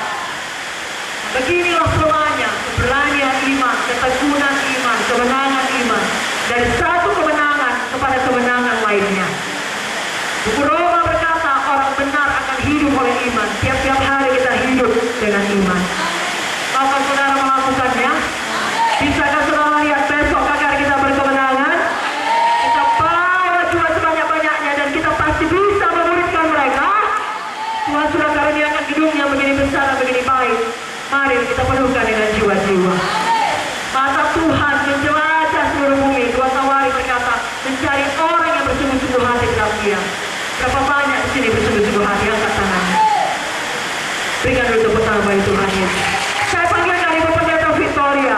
Speaker 3: Beginilah polanya, keberanian iman, ketekunan iman, kemenangan iman. Dari satu kemenangan kepada kemenangan lainnya. Buku Roma berkata orang benar akan hidup oleh iman. Tiap-tiap hari kita hidup dengan iman. Maukah saudara melakukannya? Bisakah saudara lihat besok agar kita berkemenangan? Kita bawa jiwa sebanyak-banyaknya dan kita pasti bisa memuridkan mereka. Tuhan sudah karuniakan gedungnya begini besar dan begini baik. Mari kita penuhkan dengan jiwa-jiwa. Mata Tuhan menjelajah seluruh bumi. Dua Tawari berkata, mencari orang yang bersungguh-sungguh hati dalam Dia. Berapa banyak di sini bersungguh-sungguh hati? Angkat tangannya. Berikan dulu tepuk tangan bagi Tuhan Yesus. Saya panggilkan Ibu Pendeta Victoria.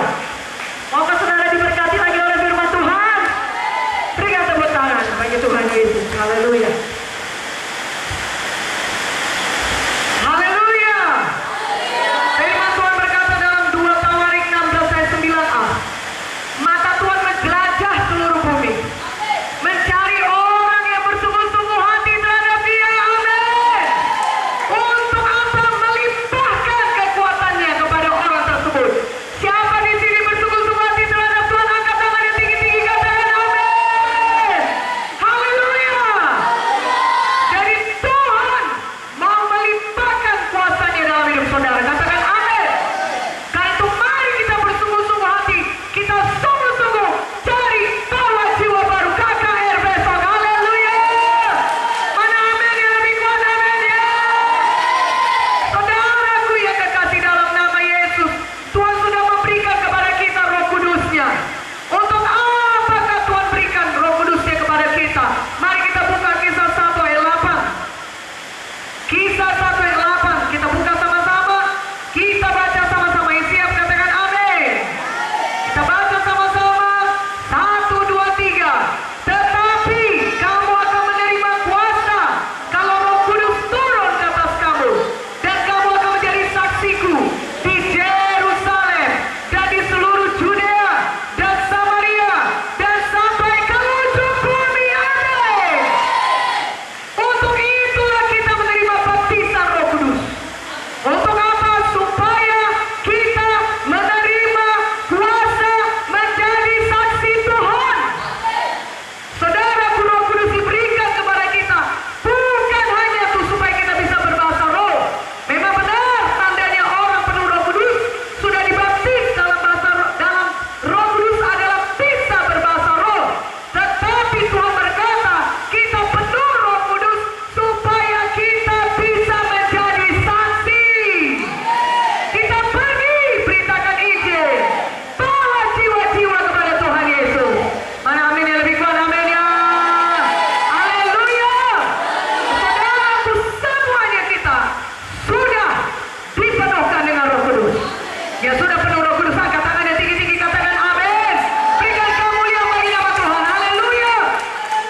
Speaker 1: sudah penuh Roh Kudus, angkat tangannya tinggi-tinggi, katakan amin. Berikan kemuliaan bagi nama Tuhan. Haleluya.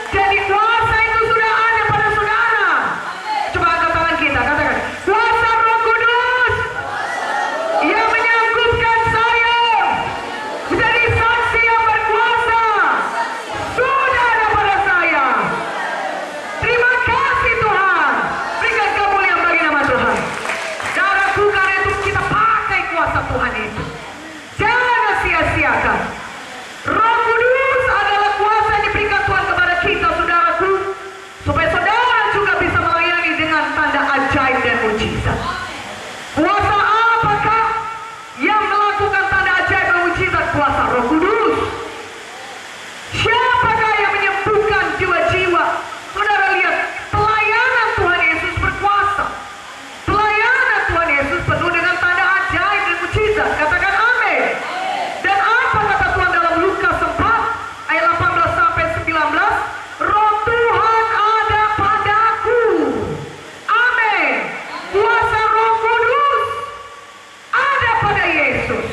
Speaker 1: Jadi kuasa itu sudah ada pada saudara. Coba angkat tangan kita, katakan kuasa Roh Kudus yang menyangkutkan saya menjadi saksi yang berkuasa sudah ada pada saya. Terima kasih Tuhan. Berikan kemuliaan bagi nama Tuhan. Saudaraku, karena itu kita pakai kuasa Tuhan itu. Jangan sia-siakan. Roh Kudus adalah kuasa yang diberikan Tuhan kepada kita, saudaraku, supaya saudara juga bisa melayani dengan tanda ajaib dan mujizat. Kuasa apakah yang melakukan tanda ajaib dan mujizat? Kuasa Roh Kudus. Siapakah yang menyembuhkan jiwa-jiwa? Saudara lihat, pelayanan Tuhan Yesus berkuasa. Pelayanan Tuhan Yesus penuh dengan tanda ajaib dan mujizat. Katakan amin. Dan apa kata Tuhan dalam Lukas 4 ayat 18 sampai 19? Roh Tuhan ada padaku. Amin. Kuasa Roh Kudus ada pada Yesus.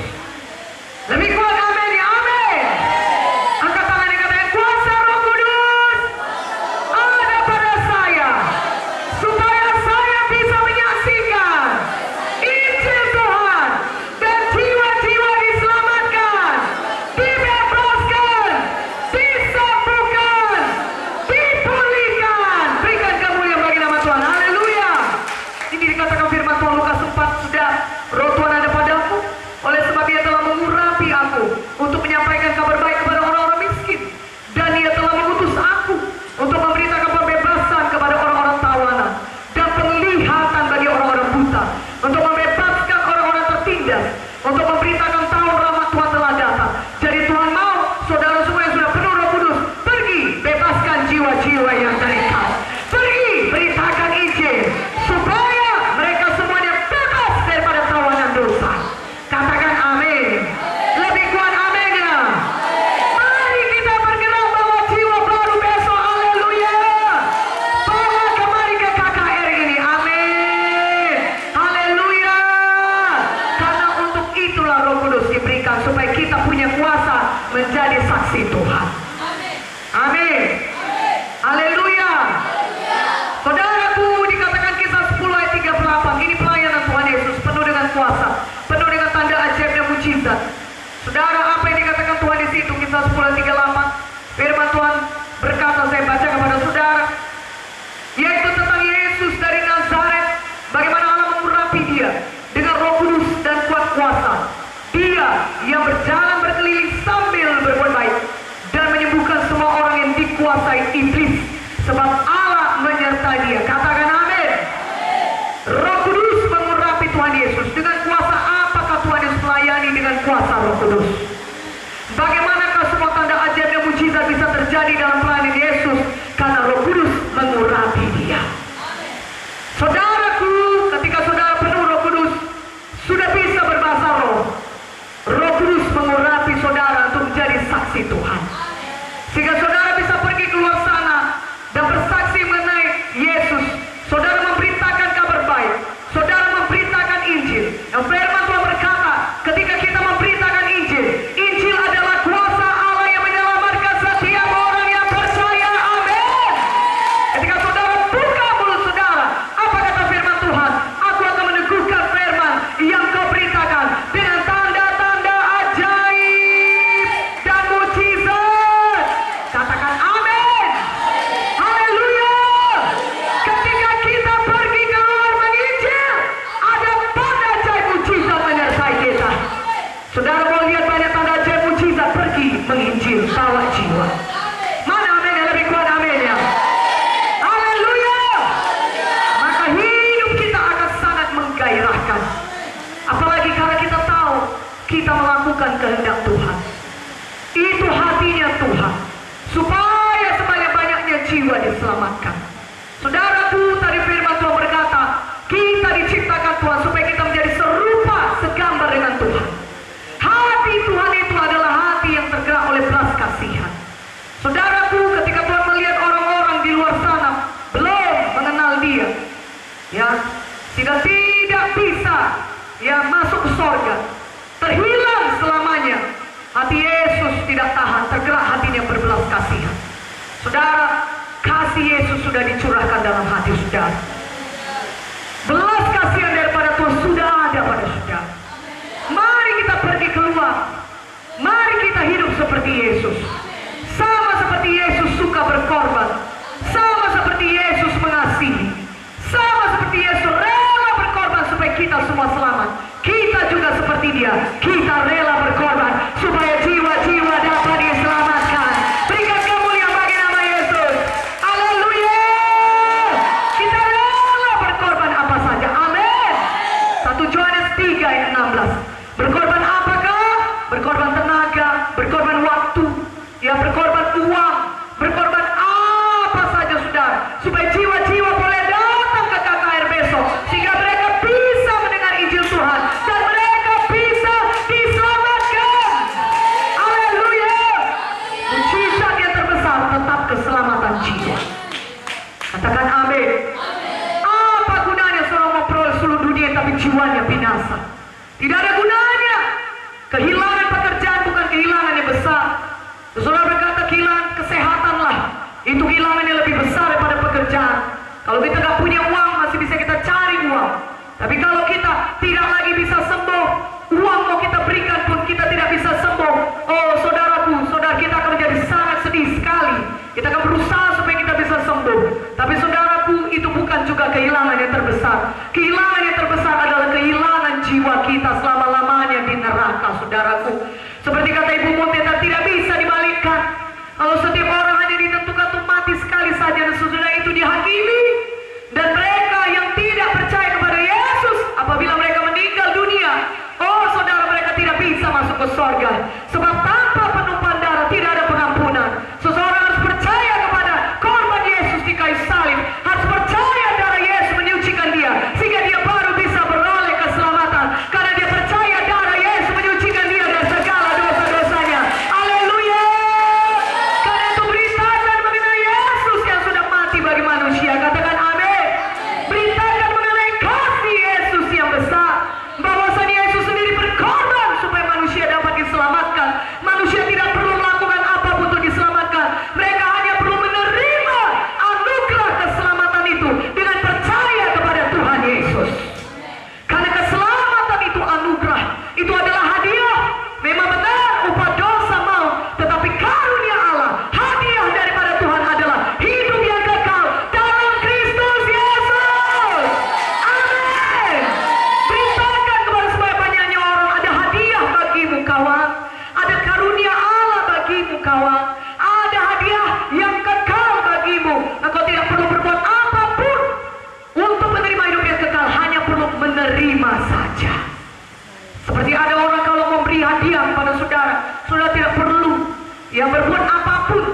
Speaker 1: Lebih kuat amin ya, amin. Angkat tangan dan katakan kuasa Roh Kudus ada pada saya, supaya saya bisa menyaksikan Injil Tuhan dan jiwa-jiwa diselamatkan, dibebaskan, disembuhkan, dipulihkan. Berikan kemuliaan bagi nama Tuhan. Haleluya. Ini dikatakan firman Tuhan Lukas 4, sudah Roh Tuhan ada padaku, oleh sebab Ia telah mengurapi aku untuk menyampaikan kabar baik kepada orang-orang miskin, dan Ia telah mengutus aku untuk memberitakan pembebasan kepada orang-orang tawanan dan penglihatan bagi orang-orang buta, untuk membebaskan orang-orang tertindas, untuk memberitakan tahun rahmat Tuhan telah datang. Jadi Tuhan mau saudara semua yang sudah penuh Roh Kudus pergi bebaskan jiwa-jiwa yang terikat, pergi beritakan Injil supaya mereka semuanya bebas daripada tawanan dosa. Katakan amin. Lebih kuat amin ya. Mari kita bergerak bawa jiwa baru besok. Haleluya. Bawa kembali ke KKR ini. Amin. Haleluya. Karena untuk itulah Roh Kudus diberikan, supaya kita punya kuasa menjadi saksi Tuhan. Amin. Haleluya. Saudaraku, dikatakan kisah 10 ayat 38. Ini pelayanan Tuhan Yesus penuh dengan kuasa, penuh dengan tanda ajaib dan mujizat. Saudara, apa yang dikatakan Tuhan di situ? Kisah 10 ayat 38. Firman Tuhan berkata, saya baca kepada saudara, yaitu tentang Yesus dari Nazaret, bagaimana Allah mengurapi Dia dengan Roh Kudus dan kuat kuasa. Dia yang berjalan berkeliling sambil berbuat baik dan menyembuhkan semua orang yang dikuasai iblis, sebab Allah menyertai Dia. Katakan amin. Roh Kudus mengurapi Tuhan Yesus. Dengan kuasa apakah Tuhan Yesus melayani? Dengan kuasa Roh Kudus. Bagaimanakah semua tanda ajaib dan mujizat bisa terjadi dalam pelayanan Yesus? Karena Roh Kudus mengurapi Dia. Saudaraku, ketika saudara penuh Roh Kudus, sudah bisa berbahasa roh. Roh Kudus mengurapi saudara untuk menjadi saksi Tuhan, sehingga saudara bisa pergi keluar sana dan bersaksi mengenai Yesus. Saudara memberitakan kabar baik, saudara memberitakan Injil. Yang firman Tuhan berkata, ketika kita memberitakan Injil, Injil adalah kuasa Allah yang menyelamatkan setiap orang yang percaya. Amin. Ketika saudara buka mulut saudara, apa kata firman Tuhan? Aku akan meneguhkan firman yang kau beritakan dengan tanda-tanda ajaib dan mujizat. Katakan amin. Haleluya. Ketika kita pergi keluar menginjil, ada tanda ajaib mujizat menyertai kita. Saudara mau lihat banyak tanda ajaib mujizat, pergi menginjil, bawa jiwa. Mana amin yang lebih kuat? Amin ya. Haleluya. Maka hidup kita akan sangat menggairahkan. Apalagi karena kita tahu kita melakukan kehendak Tuhan. Itu hatinya Tuhan, supaya sebanyak-banyaknya jiwa diselamatkan. Saudaraku, tadi firman Tuhan berkata, kita diciptakan Tuhan supaya kita menjadi serupa, segambar dengan Tuhan. Hati Tuhan itu adalah hati yang tergerak oleh belas kasihan. Saudaraku, ketika Tuhan melihat orang-orang di luar sana belum mengenal Dia, ya, sehingga tidak bisa ya masuk ke sorga, terhilang
Speaker 3: kasihan. Saudara, kasih Yesus sudah dicurahkan dalam hati saudara. Belas kasihan daripada Tuhan sudah ada pada saudara. Mari kita pergi keluar. Mari kita hidup seperti Yesus. Sama seperti Yesus suka berkorban. Sama seperti Yesus mengasihi. Sama seperti Yesus rela berkorban supaya kita semua selamat. Kita juga seperti Dia. Kita rela berkorban supaya jiwa-jiwa dapat diselamatkan. Berikan kemuliaan bagi nama Yesus. Haleluya. Kita rela berkorban apa saja. Amin. 1 Yohanes 3 ayat 16. Berkorban apakah? Berkorban tenaga, berkorban waktu, ya berkorban uang, berkorban apa saja saudara, supaya jiwa-jiwa boleh datang ke KKR besok, sehingga mereka bisa mendengar Injil Tuhan dan mereka bisa diselamatkan. Haleluya. Mujizat yang terbesar tetap keselamatan jiwa. Katakan amin. Apa gunanya seorang memperoleh seluruh dunia tapi jiwanya binasa? Tidak ada gunanya. Kehilangan pekerjaan bukan kehilangan yang besar. Saudara berkata kehilangan kesehatan lah, itu kehilangan yang lebih besar daripada pekerjaan. Kalau kita nggak punya uang masih bisa kita cari uang. Tapi kalau kita tidak lagi bisa sembuh, uang mau kita berikan pun kita tidak bisa sembuh. Oh saudaraku, saudara kita akan menjadi sangat sedih sekali. Kita akan berusaha supaya kita bisa sembuh. Tapi saudaraku, itu bukan juga kehilangan yang terbesar. Kehilangan yang terbesar adalah kehilangan jiwa kita selama-lamanya di neraka, saudaraku. Seperti kata Ibu Munteta, tidak bisa dibalikkan. Kalau setiap orang hanya ditentukan untuk mati sekali saja dan sesudah itu dihakimi. Dan mereka yang tidak percaya kepada Yesus, apabila mereka meninggal dunia, oh saudara, mereka tidak bisa masuk ke sorga. Sebab tanpa penumpahan darah tidak ada pengampunan. Seseorang harus percaya kepada korban Yesus di kayu salib, harus percaya darah Yesus menyucikan dia, sehingga dia baru bisa beroleh keselamatan. Karena dia percaya darah Yesus menyucikan dia dari segala dosa-dosanya. Haleluya. Karena itu beritakan mengenai Yesus yang sudah mati bagi manusia. Katakan amin. Beritakan mengenai kasih Yesus yang besar, bahwasanya Yesus sendiri berkorban supaya manusia dapat diselamatkan. Manusia tidak perlu melakukan apapun untuk diselamatkan. Mereka hanya perlu menerima anugerah keselamatan itu dengan percaya kepada Tuhan Yesus. Karena keselamatan itu anugerah, itu adalah hadiah. Memang benar upah dosa mau, tetapi karunia Allah, hadiah daripada Tuhan adalah hidup yang kekal dalam Kristus Yesus. Amin. Beritakan kepada supaya banyaknya orang, ada hadiah bagimu kawan, ada karunia Allah bagimu kawan, ada hadiah yang kekal bagimu. Engkau tidak perlu berbuat apapun untuk menerima hidup yang kekal, hanya perlu menerima saja. Seperti ada orang kalau memberi hadiah kepada saudara, saudara tidak perlu yang berbuat apapun.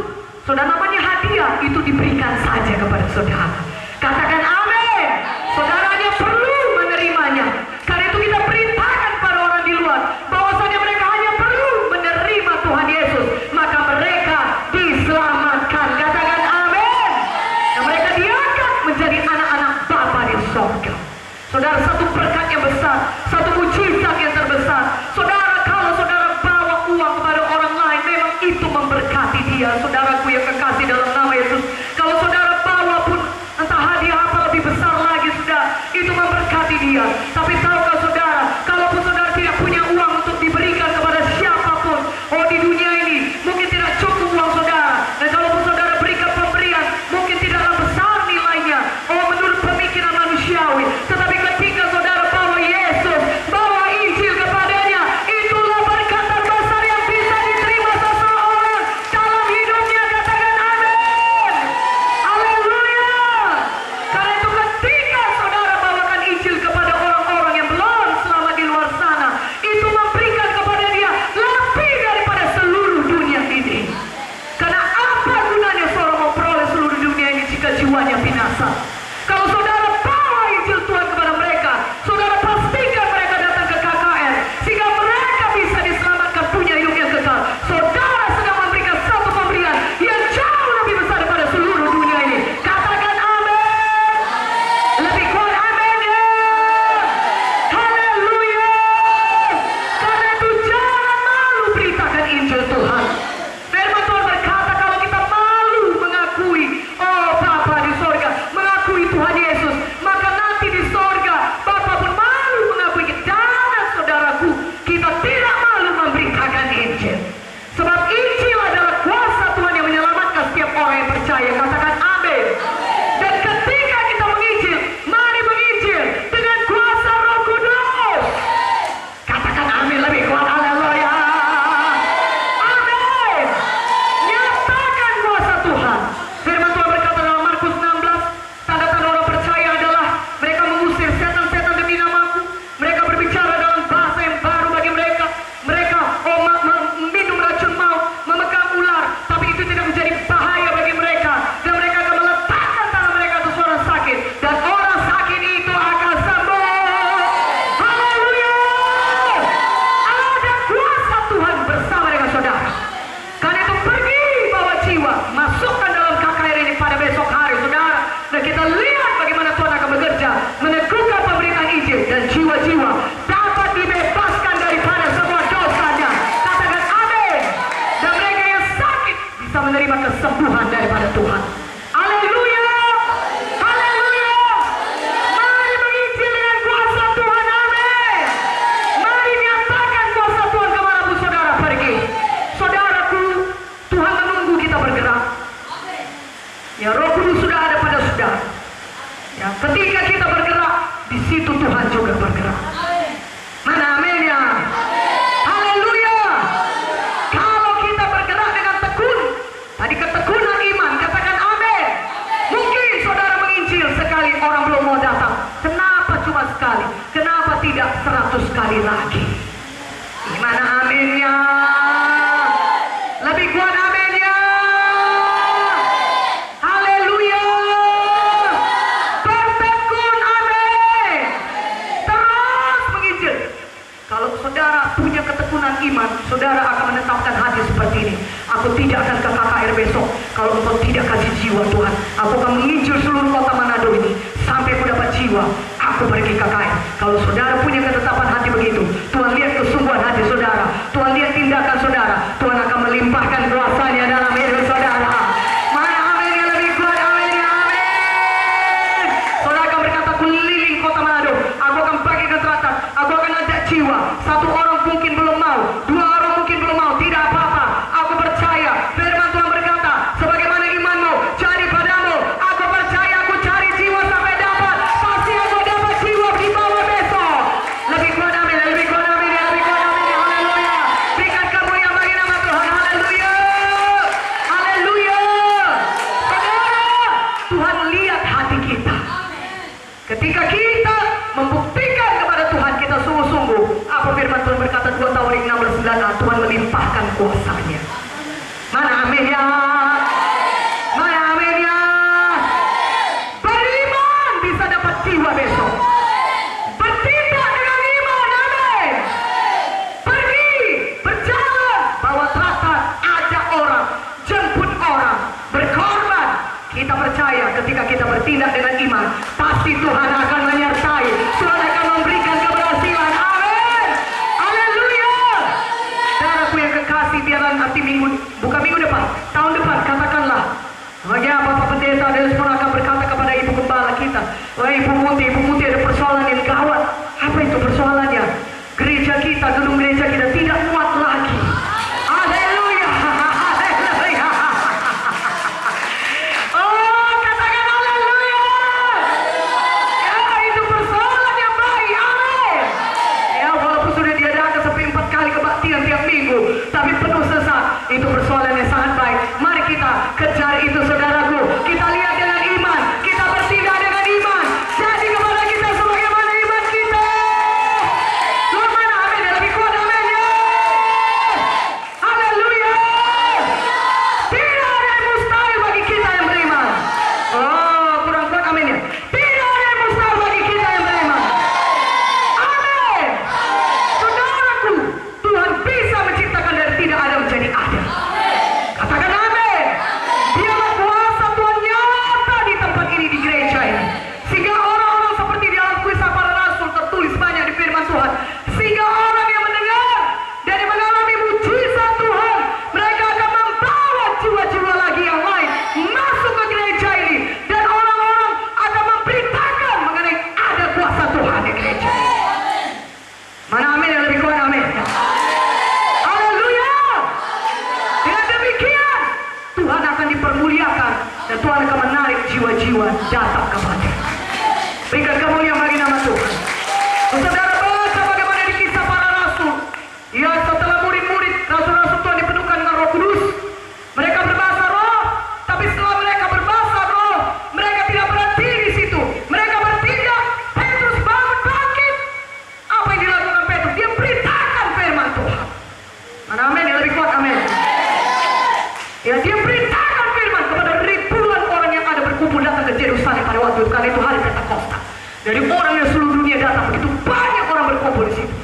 Speaker 3: Saudara, namanya hadiah itu diberikan saja kepada saudara. Katakan amin. Saudara hanya perlu menerimanya. Karena itu kita perintahkan kepada orang di luar bahwasanya mereka hanya perlu menerima Tuhan Yesus, maka mereka diselamatkan. Katakan amin. Dan mereka diangkat menjadi anak-anak Bapa di sorga. Saudara, satu berkat yang besar, satu mujizat yang terbesar. Saudara, kalau saudara bawa uang kepada orang lain, memang itu memberkati dia. Saudaraku yang kekasih dalam nama Yesus, kalau saudara bawa pun
Speaker 1: aminnya? Lebih kuat aminnya. Haleluya. Bertekun, amin. Terus menginjil. Kalau saudara punya ketekunan iman, saudara akan menetapkan hati seperti ini. Aku tidak akan ke KKR besok kalau engkau tidak kasih jiwa, Tuhan. Aku akan menginjil seluruh kota Manado ini sampai aku dapat jiwa. Aku pergi KKR. Kalau saudara punya ketetapan hati begitu, Tuhan lihat kesungguhan hati saudara, Tuhan lihat tindakan saudara, Tuhan akan melimpahkan kuasa-Nya dalam hidup saudara. Mana amin yang lebih kuat? Amin ya, amin. Saudara akan berkata, keliling kota Manado, aku akan bagikan teratas, aku akan ajak jiwa. Satu orang mungkin belum mau, dua orang mungkin belum mau, tidak apa-apa. Aku percaya firman Tuhan berkata, sebagaimana imanmu cari padamu, aku percaya aku cari jiwa sampai dapat, pasti aku dapat jiwa di bawah besok. Lebih kuat amin, lebih kuat amin, lebih kuat amin. Haleluya. Berikan kemuliaan bagi nama Tuhan. Haleluya. Haleluya. Saudara, Tuhan lihat hati kita. Ketika kita membuktikan kepada Tuhan kita sungguh-sungguh, apa firman Tuhan berkata 2 Tawarik 16:9a, Tuhan melimpahkan kuasa-Nya. Mana amin ya? Mana amin ya? Beriman bisa dapat jiwa besok. Bertindak dengan iman, amin. Pergi, berjalan, bawa teratas, ajak orang, jemput orang, berkorban. Kita percaya ketika kita bertindak dengan iman, pasti Tuhan akan menyertai. Tuhan akan memberikan keberhasilan. Amin. Haleluya. Saudaraku yang kekasih, biarlah nanti bukan minggu depan, tahun depan, katakanlah, bagi Bapak Pendeta dan semua akan berkata kepada Ibu Gembala kita, wah Ibu Muti ada persoalan yang gawat. Apa itu persoalannya? Gereja kita, gedung gereja kita tidak muat lagi. Haleluya. Haleluya. Oh, katakan haleluya. Ya, itu persoalan yang baik. Amin. Ya, walaupun sudah diadakan sampai 4 kali kebaktian tiap minggu, tapi penuh sesat. Itu persoalan yang sangat baik. Mari kita kejar itu, saudaraku. Kita lihat dengan iman, kita bertindak dengan iman. Jadi kepada kita sebagaimana iman kita. Luar mana amin yang lebih kuat, amin ya. Haleluya. Tidak ada yang mustahil bagi kita yang beriman. Oh, kurang kuat amin ya. Tidak ada yang mustahil bagi kita yang beriman. Amin. Saudaraku, Tuhan bisa menciptakan dari tidak ada menjadi ada. Katakan amin. Biarlah kuasa Tuhan nyata di tempat ini, di gereja ini, sehingga orang-orang seperti di dalam Kisah Para Rasul tertulis banyak di firman Tuhan, sehingga orang yang mendengar dan mengalami mujizat Tuhan, mereka akan membawa jiwa-jiwa lagi yang lain masuk ke gereja ini, dan orang-orang akan memberitakan mengenai ada kuasa Tuhan di gereja ini. Mana amin yang lebih kuat, amin. Haleluya. Dengan demikian Tuhan akan dipermuliakan dan Tuhan akan menarik jiwa-jiwa datang kepada. Berikan kemuliaan bagi nama Tuhan. Saudara baca bagaimana di Kisah Para Rasul. Ya, setelah murid-murid rasul-rasul Tuhan dipenuhkan dengan Roh Kudus, mereka berbahasa roh. Tapi setelah mereka berbahasa roh, mereka tidak berhenti di situ. Mereka bertindak. Petrus bangun bangkit. Apa yang dilakukan Petrus? Dia beritakan firman Tuhan. Mana amin yang lebih kuat, amin. Ya, dia beritakan firman kepada ribuan orang yang ada berkumpul datang ke Yerusalem pada waktu itu, karena itu hari Pentakosta. Dari orang yang seluruh dunia datang, begitu banyak orang berkumpul di situ.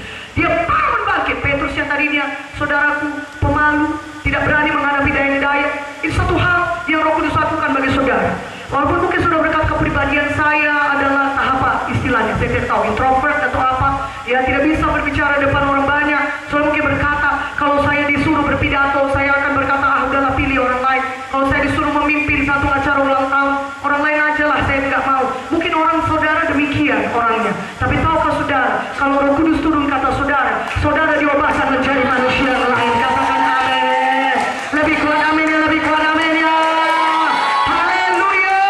Speaker 1: Dia bangun bangkit. Petrus yang tadinya, saudaraku, pemalu, tidak berani menghadapi daya-daya, itu satu hal yang Roh Kudus lakukan bagi saudara. Walaupun mungkin sudah berkata kepribadian saya adalah apa istilahnya, saya tidak tahu, introvert atau apa, ya tidak bisa berbicara depan orang banyak. Soalnya mungkin berkata, kalau saya disuruh berpidato, saya akan berkata, udahlah pilih orang lain. Kalau saya disuruh memimpin satu acara ulang tahun, orang lain aja lah, saya tidak mau. Mungkin orang saudara demikian orangnya. Tapi tahukah saudara, kalau Roh Kudus turun kata saudara, saudara diubahkan menjadi manusia yang lain. Katakan amin. Lebih kuat amin ya, lebih kuat amin ya. Haleluya.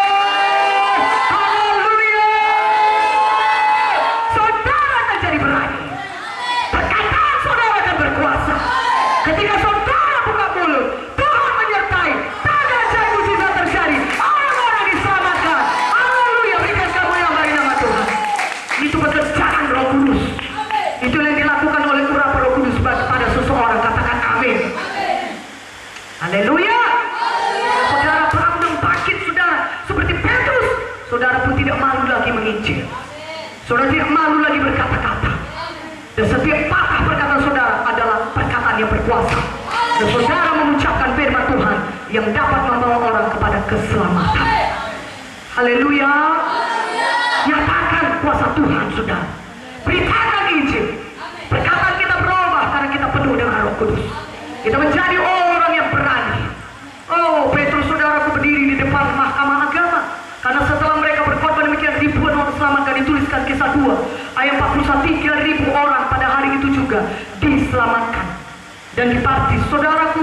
Speaker 1: Haleluya. Saudara akan jadi berani. Perkataan saudara akan berkuasa.
Speaker 4: Saudara tidak malu lagi berkata-kata. Dan setiap patah perkataan saudara adalah perkataan yang berkuasa. Dan saudara mengucapkan firman Tuhan yang dapat membawa orang kepada keselamatan. Haleluya. Nyatakan kuasa Tuhan, saudara. Beritakan Injil. Perkataan kita berubah karena kita penuh dengan Roh Kudus. Kita menjadi orang yang berani. Oh, Petrus saudaraku berdiri di depan mahkamah agama. Karena setelah mereka berkorban demikian ribuan orang selamatkan, dituliskan Kisah 2 ayat 41, 3.000 orang pada hari itu juga diselamatkan dan dibaptis. Saudaraku,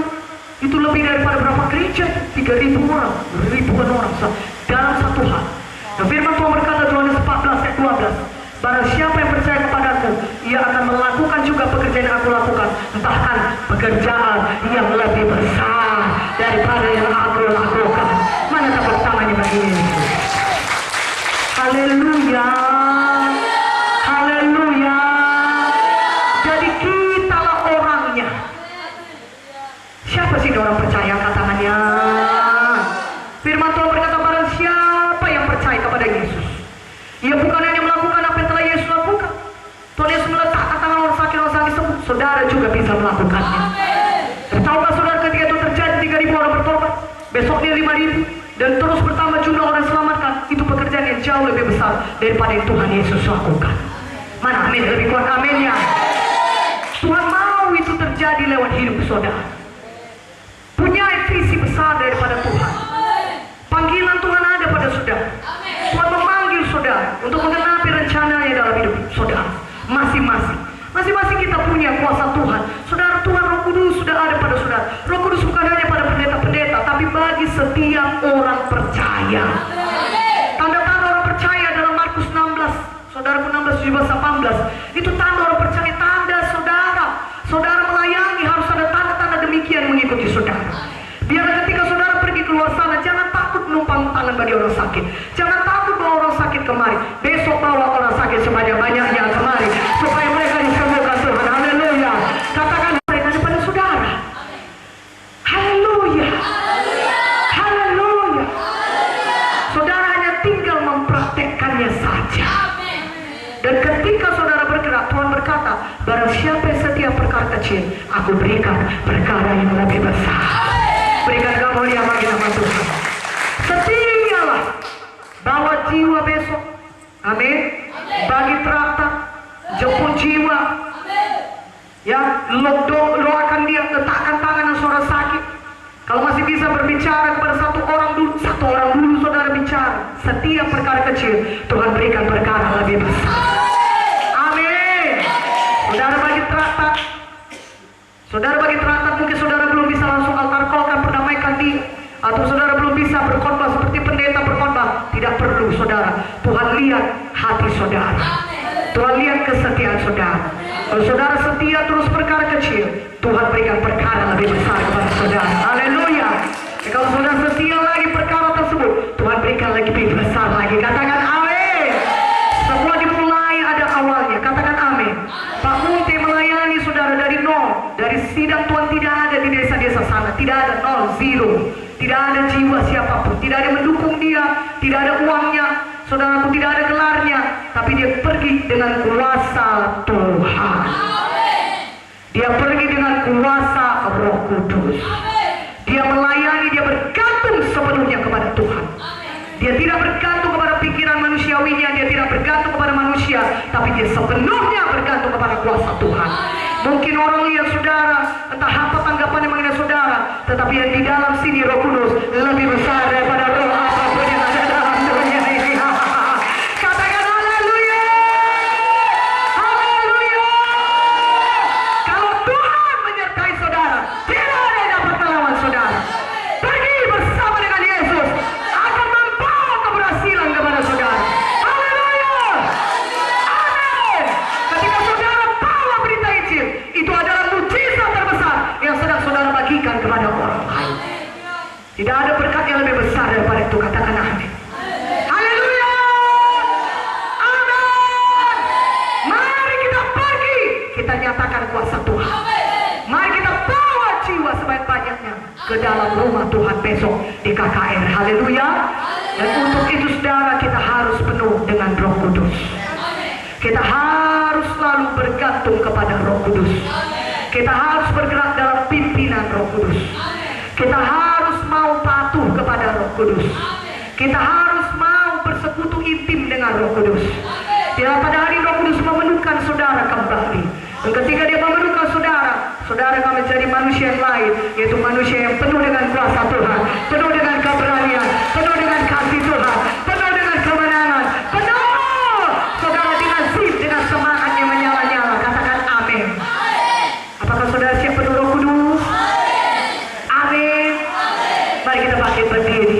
Speaker 4: itu lebih daripada berapa gereja? 3.000 orang, ribuan orang dalam satu hal. Dan firman Tuhan berkata Yohanes 14 ayat 12, barang siapa yang percaya kepadaku, ia akan melakukan juga pekerjaan yang aku lakukan, bahkan pekerjaan yang lebih besar daripada yang aku lakukan. Mana tepuk tangannya bagi Yesus? Haleluya. Haleluya. Jadi kitalah orangnya. Siapa sih orang percaya? Angkat tangannya. Firman Tuhan berkata barang siapa yang percaya kepada Yesus, ia bukan hanya melakukan apa yang telah Yesus lakukan. Tuhan Yesus meletakkan tangan orang sakit sembuh. Saudara juga bisa melakukannya. Tahukah saudara ketika itu terjadi 3.000 orang bertobat, besoknya 5.000, dan terus bertambah jumlah orang selamatkan. Itu pekerjaan yang jauh lebih besar daripada yang Tuhan Yesus lakukan. Mana amin? Lebih kuat aminnya. Tuhan mau itu terjadi lewat hidup saudara. Punya visi besar daripada Tuhan. Panggilan Tuhan ada pada saudara. Tuhan memanggil saudara untuk menggenapi rencananya dalam hidup saudara. Masing-masing kita punya kuasa Tuhan. Saudara, Tuhan Roh Kudus sudah ada pada saudara. Roh Kudus bukan hanya pada pendeta-pendeta, tapi bagi setiap orang percaya. Tanda-tanda orang percaya dalam Markus 16, saudaraku, 16, 17, 18. Itu tanda orang percaya, tanda saudara. Saudara melayani harus ada tanda-tanda demikian mengikuti saudara. Biar ketika saudara pergi keluar sana, jangan takut numpang tangan bagi orang sakit. Jangan takut bawa orang sakit kemari. Besok bawa orang sakit sebanyak-banyaknya kemari, supaya mereka disembuhkan Tuhan. Haleluya. Katakan mereka daripada saudara. Haleluya. Haleluya. Saudara hanya tinggal mempraktekkannya saja. Dan ketika saudara bergerak, Tuhan berkata, barang siapa yang setia perkara kecil, aku berikan perkara yang lebih besar. Berikan kemuliaan bagi nama Tuhan. Setialah bawa jiwa besok. Amin. Bagi traktat, jemput jiwa. Ya, doakan dia, letakkan tangan yang saudara sakit. Kalau masih bisa berbicara kepada satu orang dulu saudara bicara. Setiap perkara kecil, Tuhan berikan perkara lebih besar. Amin. Saudara bagi traktat, mungkin saudara belum bisa langsung altar call, kan perdamaikan dia. Atau saudara belum bisa berkhotbah seperti pendeta berkhotbah. Tidak perlu saudara. Tuhan lihat hati saudara. Tuhan lihat kesetiaan saudara. Kalau saudara setia terus perkara kecil, Tuhan berikan perkara lebih besar kepada saudara. Haleluya. Kalau saudara setia lagi perkara tersebut, Tuhan berikan lebih besar lagi. Katakan amin. Semua dimulai ada awalnya. Katakan amin. Pak Munte melayani saudara dari nol. Dari sidang Tuhan tidak ada di desa-desa sana. Tidak ada, nol, zero. Tidak ada jiwa siapapun. Tidak ada mendukung dia. Tidak ada uangnya. Saudaraku, tidak ada gelarnya. Tapi dia pergi dengan kuasa Tuhan. Dia pergi dengan kuasa Roh Kudus. Dia melayani, dia bergantung sepenuhnya kepada Tuhan. Dia tidak bergantung kepada pikiran manusiawinya, dia tidak bergantung kepada manusia, tapi dia sepenuhnya bergantung kepada kuasa Tuhan. Mungkin orang lihat saudara, entah apa tanggapannya mengenai saudara, tetapi yang di dalam sini Roh Kudus lebih besar daripada roh apapun yang ada dalam dunia ini. Katakan haleluya. Haleluya. Kalau Tuhan menyertai saudara, tidak ada yang dapat melawan saudara. Pergi bersama dengan Yesus akan membawa keberhasilan kepada saudara. Haleluya. Amin. Ketika saudara bawa berita Injil, itu adalah mujizat terbesar yang sedang saudara bagikan kepada orang lain. Tidak ada berkat yang lebih besar daripada itu. Katakan amin. Haleluya. Amin. Mari kita pergi, kita nyatakan kuasa Tuhan. Mari kita bawa jiwa sebanyak-banyaknya ke dalam rumah Tuhan besok di KKR. Haleluya. Dan untuk itu saudara, kita harus penuh dengan Roh Kudus. Kita harus selalu bergantung kepada Roh Kudus. Kita harus bergerak dalam pimpinan Roh Kudus. Kita harus mau patuh kepada Roh Kudus. Kita harus mau bersekutu intim dengan Roh Kudus. Bila pada hari Roh Kudus memenuhkan saudara kembali, dan ketika dia memenuhkan saudara, saudara akan menjadi manusia yang lain, yaitu manusia yang penuh dengan kuasa Tuhan, penuh dengan keberanian, penuh dengan kasih Tuhan, penuh dengan kemenangan, penuh saudara dengan zikir, dengan semangat yang menyala-nyala. Katakan amin. Apakah saudara siap penuh Roh Kudus? Amin. Mari kita bangkit berdiri.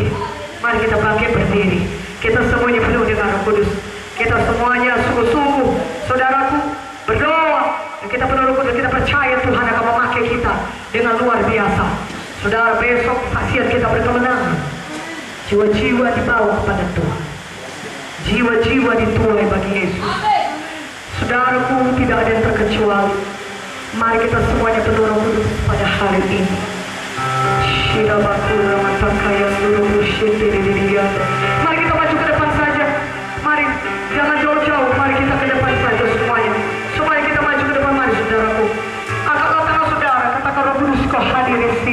Speaker 4: Mari kita bangkit berdiri. Kita semuanya penuh dengan Roh Kudus. Kita semuanya sungguh-sungguh, saudaraku, berdoa. Dan kita penuh Roh Kudus. Kita percaya Tuhan akan memakai kita dengan luar biasa. Saudara, besok saksian kita berkemenangan. Jiwa-jiwa dibawa kepada Tuhan. Jiwa-jiwa dituai bagi Yesus. Saudaraku, tidak ada yang terkecuali. Mari kita semuanya penuh Roh Kudus pada hari ini. Mari kita maju ke depan saja. Mari, jangan jauh-jauh. Mari kita ke depan saja semuanya. Supaya kita maju ke depan. Mari saudaraku. Angkatlah tangan saudara. Katakan Roh Kudus kau hadir di sini.